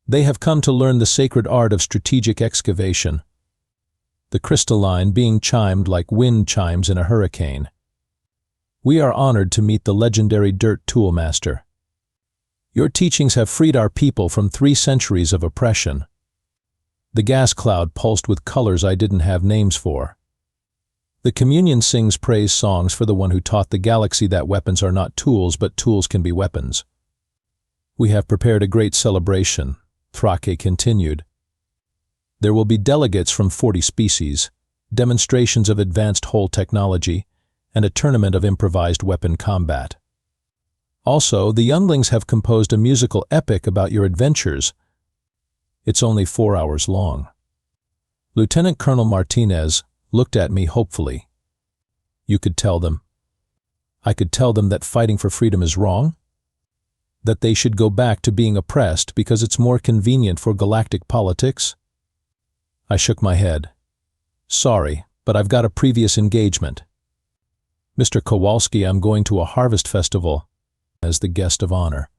They have come to learn the sacred art of strategic excavation. The crystalline being chimed like wind chimes in a hurricane. We are honored to meet the legendary Dirt Tool Master. Your teachings have freed our people from 3 centuries of oppression. The gas cloud pulsed with colors I didn't have names for. The communion sings praise songs for the one who taught the galaxy that weapons are not tools, but tools can be weapons. We have prepared a great celebration, Thrake continued. There will be delegates from 40 species, demonstrations of advanced hull technology, and a tournament of improvised weapon combat. Also, the younglings have composed a musical epic about your adventures. It's only 4 hours long. Lieutenant Colonel Martinez looked at me hopefully. You could tell them. I could tell them that fighting for freedom is wrong? That they should go back to being oppressed because it's more convenient for galactic politics? I shook my head. Sorry, but I've got a previous engagement. Mr. Kowalski, I'm going to a harvest festival as the guest of honor.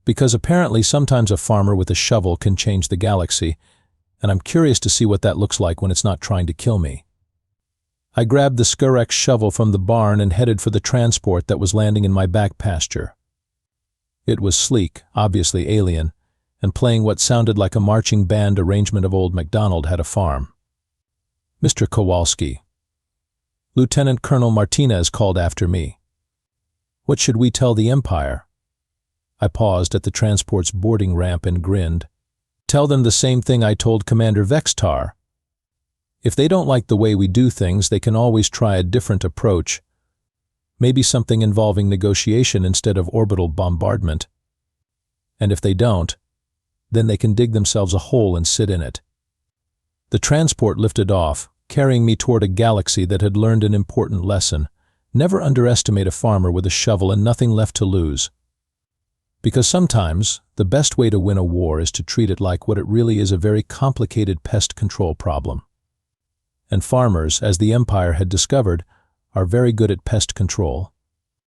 Because apparently sometimes a farmer with a shovel can change the galaxy, and I'm curious to see what that looks like when it's not trying to kill me. I grabbed the Scarex shovel from the barn and headed for the transport that was landing in my back pasture. It was sleek, obviously alien, and playing what sounded like a marching band arrangement of Old MacDonald Had a Farm. Mr. Kowalski. Lieutenant Colonel Martinez called after me. What should we tell the Empire? I paused at the transport's boarding ramp and grinned. Tell them the same thing I told Commander Vextar. If they don't like the way we do things, they can always try a different approach. Maybe something involving negotiation instead of orbital bombardment. And if they don't, Then they can dig themselves a hole and sit in it. The transport lifted off, carrying me toward a galaxy that had learned an important lesson. Never underestimate a farmer with a shovel and nothing left to lose. Because sometimes, the best way to win a war is to treat it like what it really is, a very complicated pest control problem. And farmers, as the Empire had discovered, are very good at pest control.